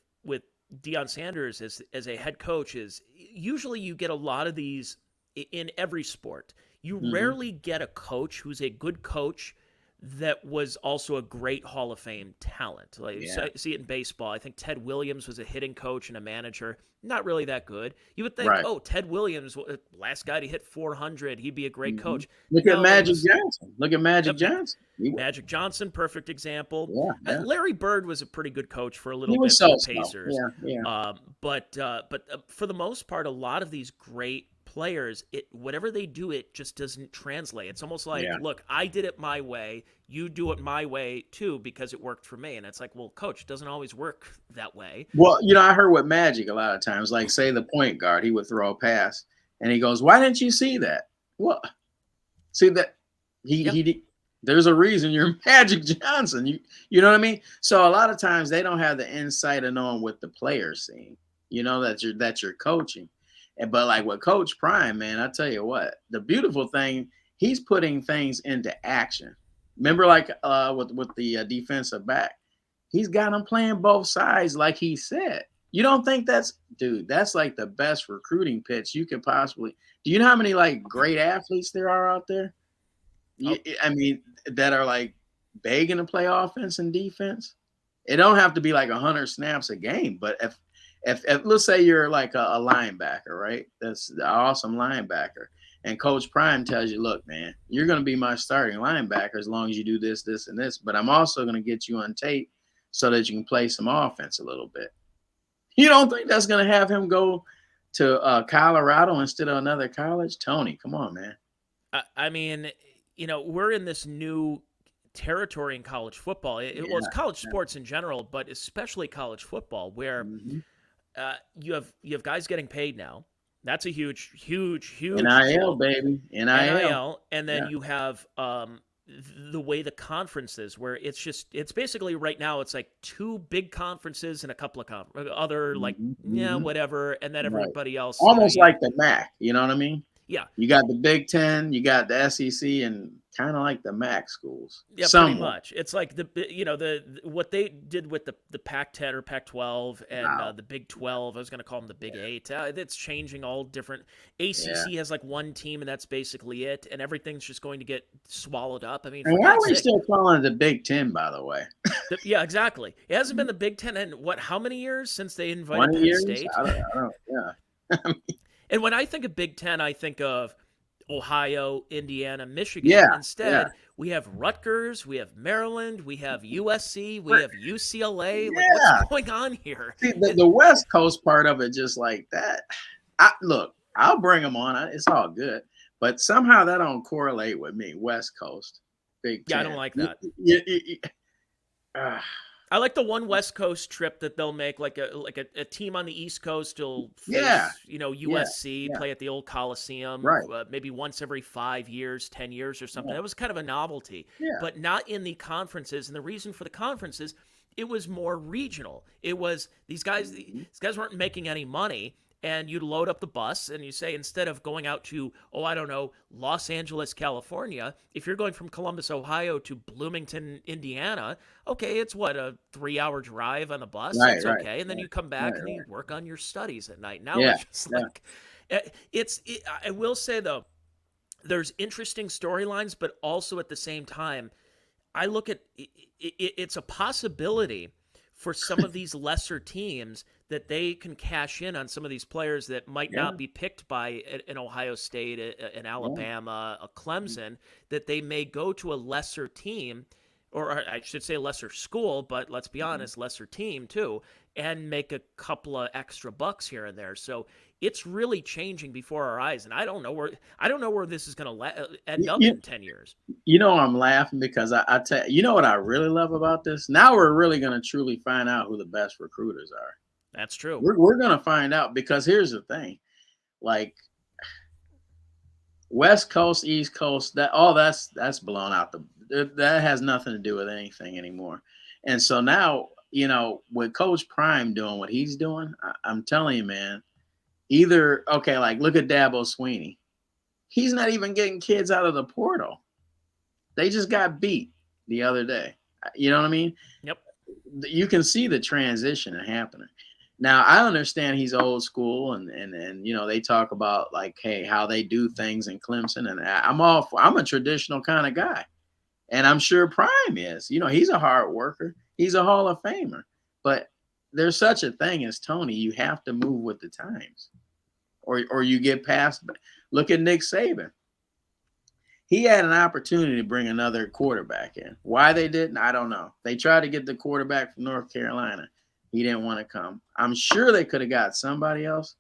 Deion Sanders as a head coach is usually you get a lot of these in every sport. You rarely get a coach who's a good coach that was also a great Hall of Fame talent. Like you see it in baseball. I think Ted Williams was a hitting coach and a manager. Not really that good. You would think, oh, Ted Williams, last guy to hit 400, he'd be a great coach. Look at Magic Johnson. Look at Magic Johnson. Magic Johnson, perfect example. Yeah. Larry Bird was a pretty good coach for a little bit for the Pacers. But for the most part, a lot of these great players, whatever they do, it just doesn't translate. It's almost like, look, I did it my way, you do it my way too, because it worked for me. And it's like, well, coach, it doesn't always work that way. Well, I heard with Magic a lot of times, like say the point guard, he would throw a pass and he goes, why didn't you see that? Well, see that he there's a reason you're Magic Johnson. You know what I mean? So a lot of times they don't have the insight of knowing what the player's seeing, that you're coaching. But like with Coach Prime, man, I tell you what, the beautiful thing, he's putting things into action. Remember, like with the defensive back, he's got him playing both sides, like he said. You don't think that's like the best recruiting pitch you could possibly. Do you know how many like great athletes there are out there? I mean, that are like begging to play offense and defense. It don't have to be like 100 snaps a game, but if let's say you're like a linebacker, right? That's an awesome linebacker. And Coach Prime tells you, look, man, you're going to be my starting linebacker as long as you do this, this, and this. But I'm also going to get you on tape so that you can play some offense a little bit. You don't think that's going to have him go to Colorado instead of another college? Tony, come on, man. I mean, we're in this new territory in college football. It's college sports in general, but especially college football, where you have guys getting paid now. That's a huge NIL, baby. NIL. And then you have the way the conference is, where it's basically right now it's like two big conferences and a couple of other like Hmm. whatever, and then Right. everybody else, Almost like the MAC. You know what I mean? yeah. You got the Big Ten, you got the SEC, and kind of like the MAC schools, Yeah, pretty somewhat. much. It's like the what they did with the Pac-10 or Pac-12 and Wow. the Big 12. I was going to call them the Big Yeah. 8. It's changing all different. Yeah. ACC has like one team and that's basically it, and everything's just going to get swallowed up. I mean, And for why are God's we sake. still calling it the Big Ten, by the way? Yeah, exactly. It hasn't been the Big 10 in what, how many years since they invited 20 Penn years? State? I don't, yeah. And when I think of Big 10, I think of Ohio, Indiana, Michigan. Yeah. Yeah. Instead, we have Rutgers, we have Maryland, we have USC, we We're- have UCLA. Like, what's Yeah. going on here? See, the West Coast part of it, just like that. Look, I'll bring them on. It's all good. But somehow that don't correlate with me. West Coast, Big Yeah, I Ten. don't like that. Ah, I like the one West Coast trip that they'll make, like a team on the East Coast will yeah. face, Yeah. USC, Yeah. play at the old Coliseum, Right. maybe once every 5 years, 10 years, or something. Yeah. That was kind of a novelty, Yeah. but not in the conferences. And the reason for the conferences, it was more regional. It was these guys. Mhm. These guys weren't making any money. And you'd load up the bus and you say, instead of going out to, I don't know, Los Angeles, California, if you're going from Columbus, Ohio to Bloomington, Indiana, okay, it's what, a 3-hour drive on the bus? Right. That's Right. okay. And then you come Right. back and Right. you work on your studies at night. Now Yeah. it's just Yeah. like, I will say though, there's interesting storylines, but also at the same time, I look at it's a possibility for some of these lesser teams that they can cash in on some of these players that might Yeah. not be picked by an Ohio State, an Yeah. Alabama, a Clemson, that they may go to a lesser team, or I should say lesser school, but let's be honest, lesser team too, and make a couple of extra bucks here and there. So it's really changing before our eyes, and I don't know where this is going to end up You, in 10 years. I'm laughing because I tell you know what I really love about this. Now we're really going to truly find out who the best recruiters are. That's true. We're going to find out because here's the thing, like West Coast, East Coast, that's blown out. That has nothing to do with anything anymore. And so now, with Coach Prime doing what he's doing, I'm telling you, man. Either okay, like look at Dabo Sweeney. He's not even getting kids out of the portal. They just got beat the other day. You know what I mean? Yep. You can see the transition happening. Now I understand he's old school, and they talk about like, hey, how they do things in Clemson, and I'm a traditional kind of guy, and I'm sure Prime is. He's a hard worker. He's a Hall of Famer, but there's such a thing as Tony. You have to move with the times, or you get past. Look at Nick Saban. He had an opportunity to bring another quarterback in. Why they didn't, I don't know. They tried to get the quarterback from North Carolina. He didn't want to come. I'm sure they could have got somebody else.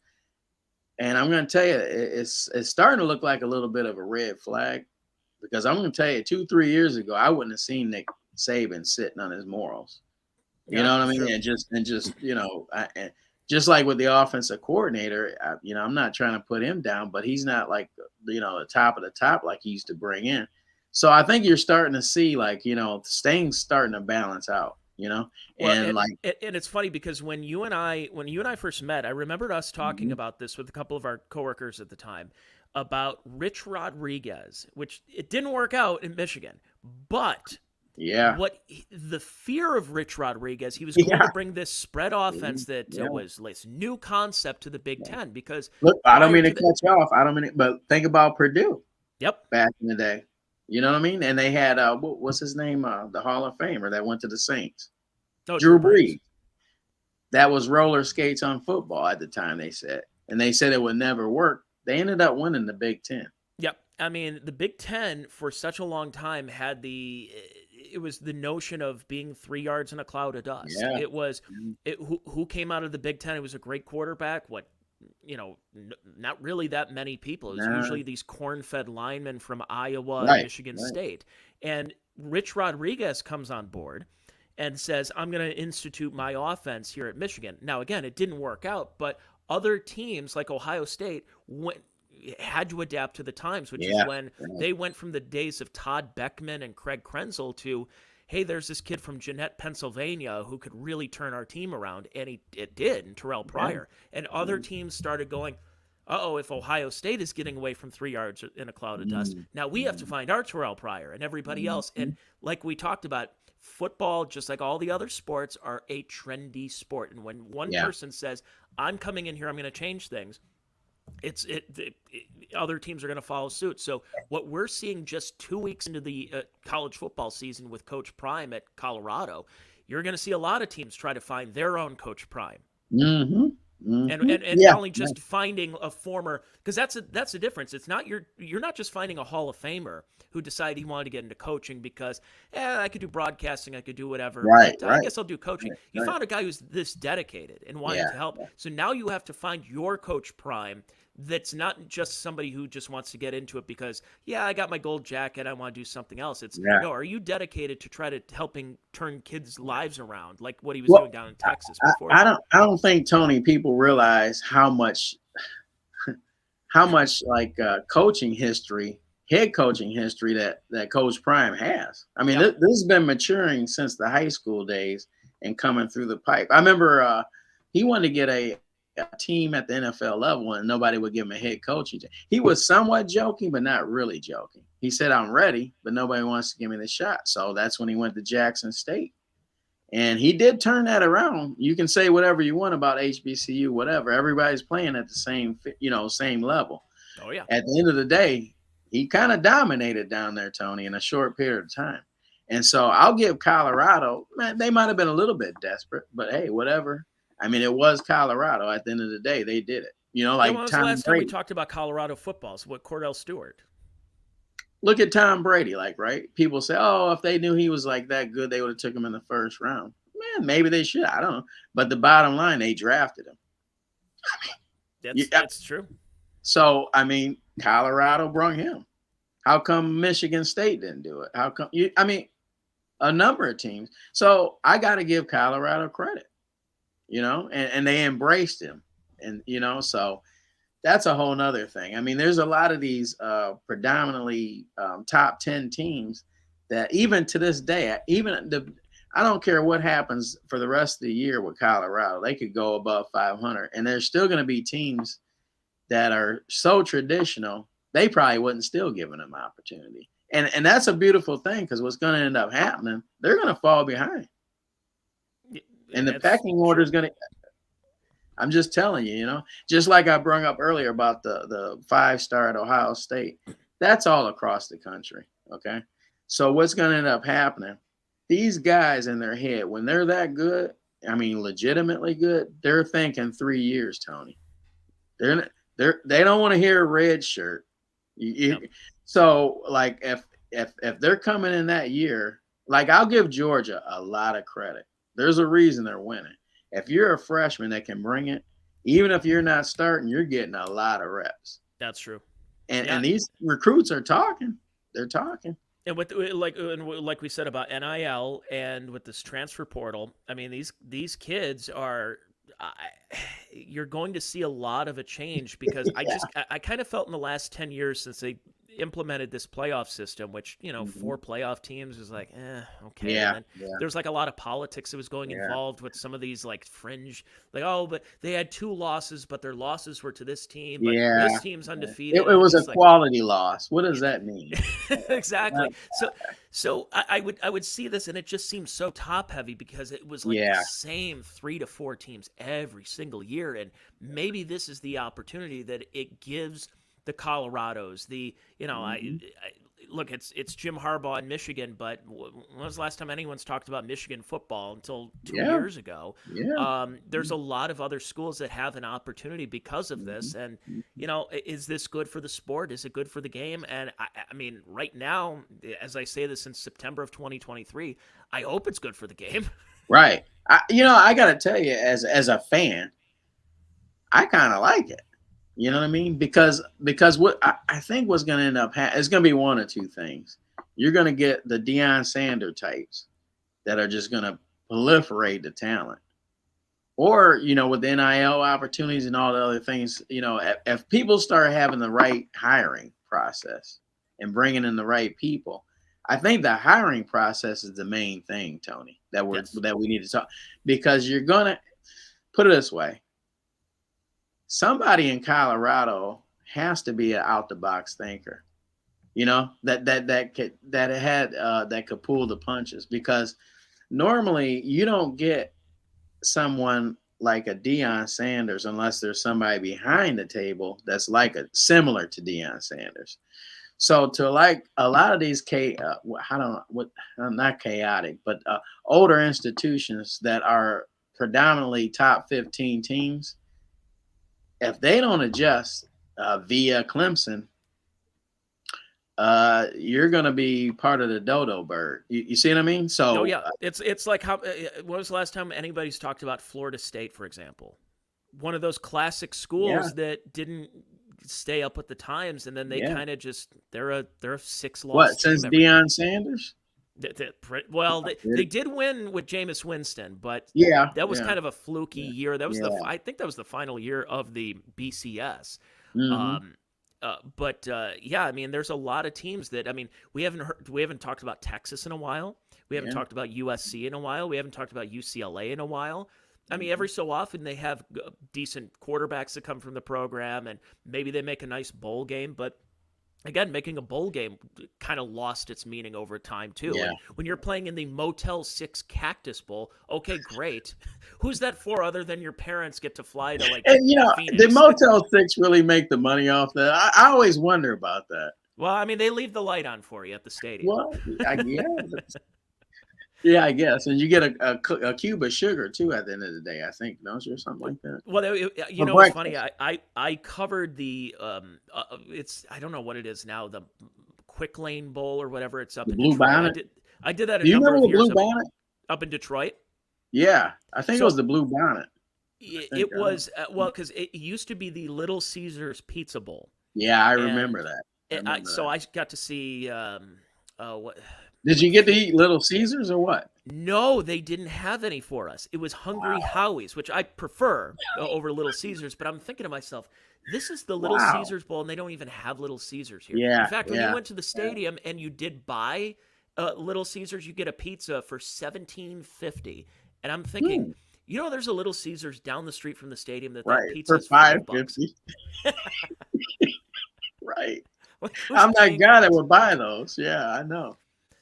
And I'm going to tell you, it's starting to look like a little bit of a red flag, because I'm going to tell you, 2-3 years ago, I wouldn't have seen Nick Saban sitting on his morals. You know what I mean? Sure. And just like with the offensive coordinator, I'm not trying to put him down, but he's not like, the top of the top like he used to bring in. So I think you're starting to see like, things starting to balance out, Well, and and it's funny because when you and I first met, I remembered us talking about this with a couple of our coworkers at the time about Rich Rodriguez, which it didn't work out in Michigan, but yeah, what the fear of Rich Rodriguez, he was going to bring this spread offense that Yeah. was this new concept to the Big Ten, because Look, I don't prior mean to to cut you off. I don't mean it, but think about Purdue Yep. back in the day. You know what I mean? And they had what's his name? The Hall of Famer that went to the Saints. No, Drew Brees. That was roller skates on football at the time, they said. And they said it would never work. They ended up winning the Big Ten. Yep. I mean, the Big Ten for such a long time had it was the notion of being 3 yards in a cloud of dust. Yeah. It was who came out of the Big Ten. It was a great quarterback. Not really that many people. It was usually these corn-fed linemen from Iowa and Michigan State. And Rich Rodriguez comes on board and says, I'm going to institute my offense here at Michigan. Now, again, it didn't work out, but other teams like Ohio State had to adapt to the times, which is Yeah. when they went from the days of Todd Beckman and Craig Krenzel to, hey, there's this kid from Jeanette, Pennsylvania who could really turn our team around. And it did, and Terrell Pryor. And other teams started going, uh-oh, if Ohio State is getting away from 3 yards in a cloud of dust, now we have to find our Terrell Pryor and everybody else. And like we talked about, football, just like all the other sports, are a trendy sport. And when one person says, I'm coming in here, I'm going to change things, other teams are going to follow suit. So what we're seeing just 2 weeks into the college football season with Coach Prime at Colorado, you're going to see a lot of teams try to find their own Coach Prime. Mm-hmm. And not only just finding a former, because that's the difference. It's not you're not just finding a Hall of Famer who decided he wanted to get into coaching because I could do broadcasting, I could do whatever. Right. I guess I'll do coaching. You found a guy who's this dedicated and wanting to help. So now you have to find your Coach Prime. That's not just somebody who just wants to get into it because, I got my gold jacket, I want to do something else. It's no, are you dedicated to try to helping turn kids' lives around, like what he was doing down in Texas before? I don't think, Tony, people realize how much like coaching history, head coaching history that Coach Prime has. I mean, this has been maturing since the high school days and coming through the pipe. I remember he wanted to get a team at the NFL level and nobody would give him a head coaching. He was somewhat joking, but not really joking. He said, I'm ready, but nobody wants to give me the shot. So that's when he went to Jackson State. And he did turn that around. You can say whatever you want about HBCU, whatever. Everybody's playing at the same level. Oh, yeah. At the end of the day, he kind of dominated down there, Tony, in a short period of time. And so I'll give Colorado, man, they might have been a little bit desperate, but hey, whatever. I mean, it was Colorado. At the end of the day, they did it. Like when was Tom the last Brady. time we talked about Colorado football? So what, Cordell Stewart? Look at Tom Brady, right? People say, oh, if they knew he was like that good, they would have took him in the first round. Man, maybe they should. I don't know. But the bottom line, they drafted him. That's true. So, I mean, Colorado brung him. How come Michigan State didn't do it? How come a number of teams. So I got to give Colorado credit. And they embraced him. And, so that's a whole nother thing. I mean, there's a lot of these predominantly top 10 teams that even to this day, I don't care what happens for the rest of the year with Colorado, they could go above 500. And there's still going to be teams that are so traditional, they probably wouldn't still giving them opportunity. And that's a beautiful thing because what's going to end up happening, they're going to fall behind. And the pecking order is going to – I'm just telling you, just like I brought up earlier about the 5-star at Ohio State, that's all across the country, okay? So what's going to end up happening, these guys in their head, when they're that good, I mean legitimately good, they're thinking 3 years, Tony. They don't want to hear a red shirt. So, like, if they're coming in that year, like I'll give Georgia a lot of credit. There's a reason they're winning. If you're a freshman that can bring it, even if you're not starting, you're getting a lot of reps. That's true. And these recruits are talking. They're talking. And with like we said about NIL and with this transfer portal, I mean these kids are. You're going to see a lot of a change because I kind of felt in the last 10 years since they implemented this playoff system, which 4 playoff teams is like, okay. Yeah, there's like a lot of politics that was going involved with some of these like fringe, like, oh, but they had 2 losses, but their losses were to this team. But this team's undefeated. It was a quality loss. What does that mean? Exactly. So I would see this, and it just seems so top heavy because it was like the same 3 to 4 teams every single year, and maybe this is the opportunity that it gives the Colorados. Look, it's Jim Harbaugh in Michigan, but when was the last time anyone's talked about Michigan football until 2 years ago? There's a lot of other schools that have an opportunity because of this, and is this good for the sport? Is it good for the game? And I mean, right now, as I say this since September of 2023, I hope it's good for the game. Right. I got to tell you, as a fan, I kind of like it. You know what I mean? Because what I think what's going to end up it's going to be one of 2 things. You're going to get the Deion Sanders types that are just going to proliferate the talent. Or, with the NIL opportunities and all the other things, if people start having the right hiring process and bringing in the right people, I think the hiring process is the main thing, Tony, Yes. that we need to talk, because you're gonna put it this way: somebody in Colorado has to be an out the box thinker, that could pull the punches, because normally you don't get someone like a Deion Sanders unless there's somebody behind the table that's like a similar to Deion Sanders. So to like a lot of these I don't know what, not chaotic, but older institutions that are predominantly top 15 teams, if they don't adjust via Clemson, you're going to be part of the dodo bird. You see what I mean? Oh So yeah, it's like how when was the last time anybody's talked about Florida State, for example? One of those classic yeah, schools that didn't stay up with the times, and then they yeah. kind of just they're a 6 loss What, team since every year. Deion Sanders? Well, they did win with Jameis Winston, but Yeah, that was yeah, kind of a fluky yeah, year. That was yeah. I think that was the final year of the BCS. Hmm. Um, but yeah, I mean, there's a lot of teams that we haven't talked about Texas in a while. We haven't Yeah. talked about USC in a while. We haven't talked about UCLA in a while. I mean, Hmm. every so often they have decent quarterbacks that come from the program, and maybe they make a nice bowl game. But again, making a bowl game kind of lost its meaning over time too. Yeah. When you're playing in the Motel 6 Cactus Bowl, okay, great. Who's that for other than your parents get to fly to like And the Phoenix? Motel 6 really make the money off that. I always wonder about that. Well, I mean, they leave the light on for you at the stadium. Well, yeah, yeah, I guess. And you get a cube of sugar too at the end of the day, I think, don't you, or something like that? Well, For it's funny. breakfast. I covered the it's I don't know what it is now, the Quick Lane Bowl or whatever. It's up The in Blue Detroit. Bonnet. I did that a Do you number remember of the years Blue Bonnet? up in Detroit. Yeah. I think it was So the Blue Bonnet. I think. it was well because it used to be the Little Caesars Pizza Bowl, Yeah, I remember and that. I remember so that. I got to see what. Did you get to eat Little Caesars or what? No, they didn't have any for us. It was Hungry Wow. Howie's, which I prefer over Little Caesars. But I'm thinking to myself, this is the Little Wow. Caesars Bowl, and they don't even have Little Caesars here. In Yeah, fact, when you yeah, went to the yeah. stadium and you did buy Little Caesars, you get a pizza for $17.50, and I'm thinking, Hmm. there's a Little Caesars down the street from the stadium that Right. pizza For is $5. 5.50. Right. Like, who's I'm that paying for guy that this? would buy those. Yeah, I know.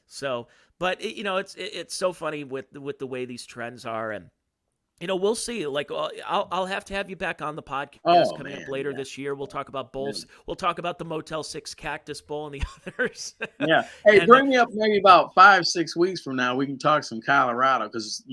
So, but it's so funny with the way these trends are, and we'll see. Like, I'll have to have you back on the podcast Oh coming up man, later yeah, this year. We'll talk about yeah, bowls. We'll talk about the Motel 6 Cactus Bowl and the others. yeah. Hey, and bring me up maybe about 5, 6 weeks from now. We can talk some Colorado, because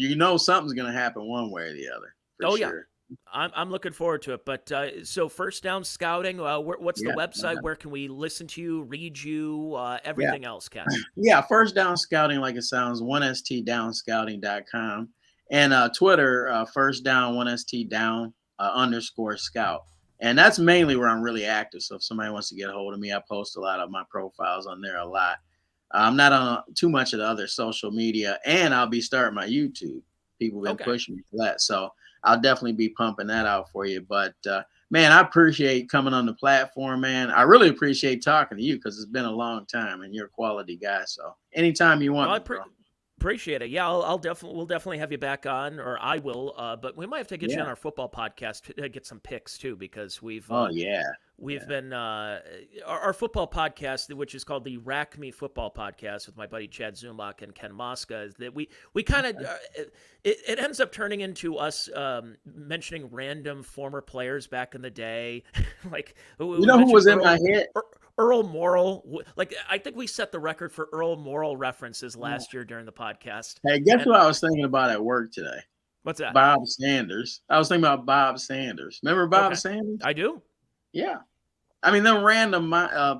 something's gonna happen one way or the other for oh yeah, sure. I'm looking forward to it. But so First Down Scouting, what's the Yeah, website? Where can we listen to you, read you, yeah, everything else, Ken? yeah. First Down Scouting, like it sounds, 1stdownscouting.com, and Twitter, first down 1stdown underscore scout. And that's mainly where I'm really active. So if somebody wants to get a hold of me, I post a lot of my profiles on there a lot. I'm not on too much of the other social media, and I'll be starting my YouTube. People have been Okay. pushing me for that, so I'll definitely be pumping that out for you. But man, I appreciate coming on the platform, man. I really appreciate talking to you, because it's been a long time, and you're a quality guy. So anytime you Well, want I me, bro. appreciate it. Yeah, we'll definitely have you back on, or I will. But we might have to get you on Yeah. our football podcast to get some picks too, because Oh yeah. we've Yeah. been our football podcast, which is called the Rack Me Football Podcast with my buddy Chad Zumach and Ken Mosca, is that we kind of it ends up turning into us mentioning random former players back in the day, like You we know who mentioned was in my head? Earl Morrill. Like, I think we set the record for Earl Morrill references last year during the podcast. Hey, guess And what I was thinking about at work today? what's that? Bob Sanders. I was thinking about Bob Sanders. Remember Bob Okay, Sanders? I do. Yeah. I mean, them random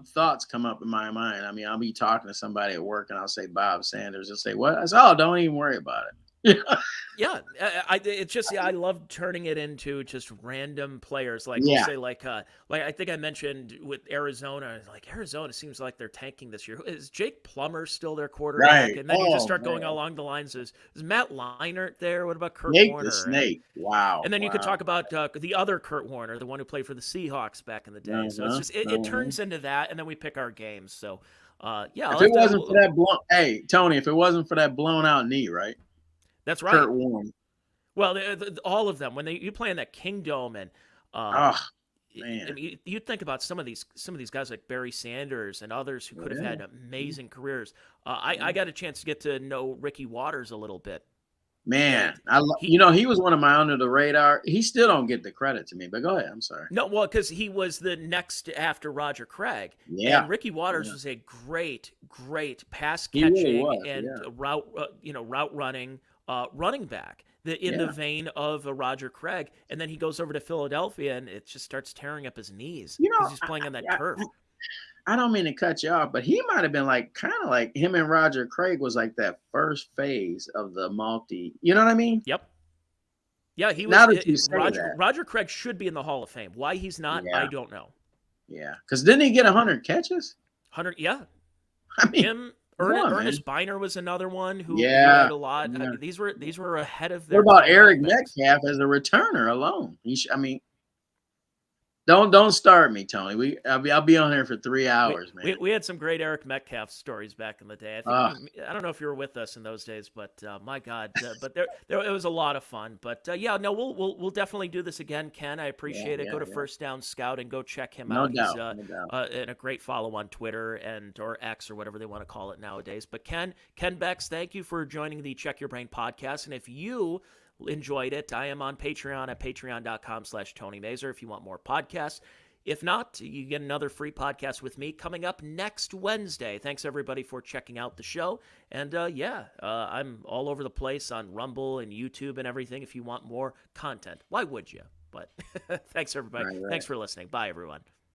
thoughts come up in my mind. I mean, I'll be talking to somebody at work and I'll say Bob Sanders. They'll say, "What?" I say, "Oh, don't even worry about it." Yeah, it's just I love turning it into just random players. Like we'll Yeah, say like I think I mentioned with Arizona. Like Arizona seems like they're tanking this year. Is Jake Plummer still their quarterback? right. And then you just Oh start going man, along the lines is Matt Leinart there? What about Kurt Snake the Warner? Snake. Wow, And then you could wow. talk about the other Kurt Warner, the one who played for the Seahawks back in the day. So it's Uh-huh, just it uh-huh. turns into that, and then we pick our games. So yeah, I'll If it have wasn't for to. that blown, hey Tony, if it wasn't for that blown out knee, right? That's right. Kurt Warner. Well, all of them when you play in that Kingdome and um, Oh I man, mean, you think about some of these guys like Barry Sanders and others who could have yeah, had amazing careers. I yeah. got a chance to get to know Ricky Waters a little bit, Man, and you he know he was one of my under the radar. He still don't get the credit to me, but go ahead. I'm sorry. no, well, because he was the next after Roger Craig, Yeah, and Ricky Waters yeah. was a great pass He really catching was. and Yeah, route running running back. In the yeah. vein of a Roger Craig, and then he goes over to Philadelphia, and it just starts tearing up his knees You because know, he's playing on that I, turf. I don't mean to cut you off, but he might have been like kind of like him and Roger Craig was like that first phase of the multi. You know what I mean? Yep. Yeah, he Now was that you say Roger. that, Roger Craig should be in the Hall of Fame. Why he's not, I yeah, don't know. yeah. Because didn't he get 100 catches? 100. Yeah, I mean, him. come on, man. Ernest Biner was another one who Yeah, had a lot. I yeah. mean, these were ahead of What their about time, Eric running backs. Metcalf as a returner alone? I mean, don't start me, Tony. I'll be on here for three We, hours, we, man. we had some great Eric Metcalf stories back in the day. Uh, I don't know if you were with us in those days, but my God, but there it was a lot of fun. But yeah, no, we'll definitely do this again, Ken. I yeah, appreciate it. Go yeah, to yeah. First Down Scout and go check him No out. He's doubt, no doubt. and a great follow on Twitter and or X or whatever they want to call it nowadays. But Ken Becks, thank you for joining the Check Your Brain podcast. And if you enjoyed it, I am on Patreon at patreon.com/Tony Mazur if you want more podcasts. If not, you get another free podcast with me coming up next Wednesday. Thanks, everybody, for checking out the show. And I'm all over the place on Rumble and YouTube and everything if you want more content. Why would you? But thanks, everybody. Right, right. Thanks for listening. Bye, everyone.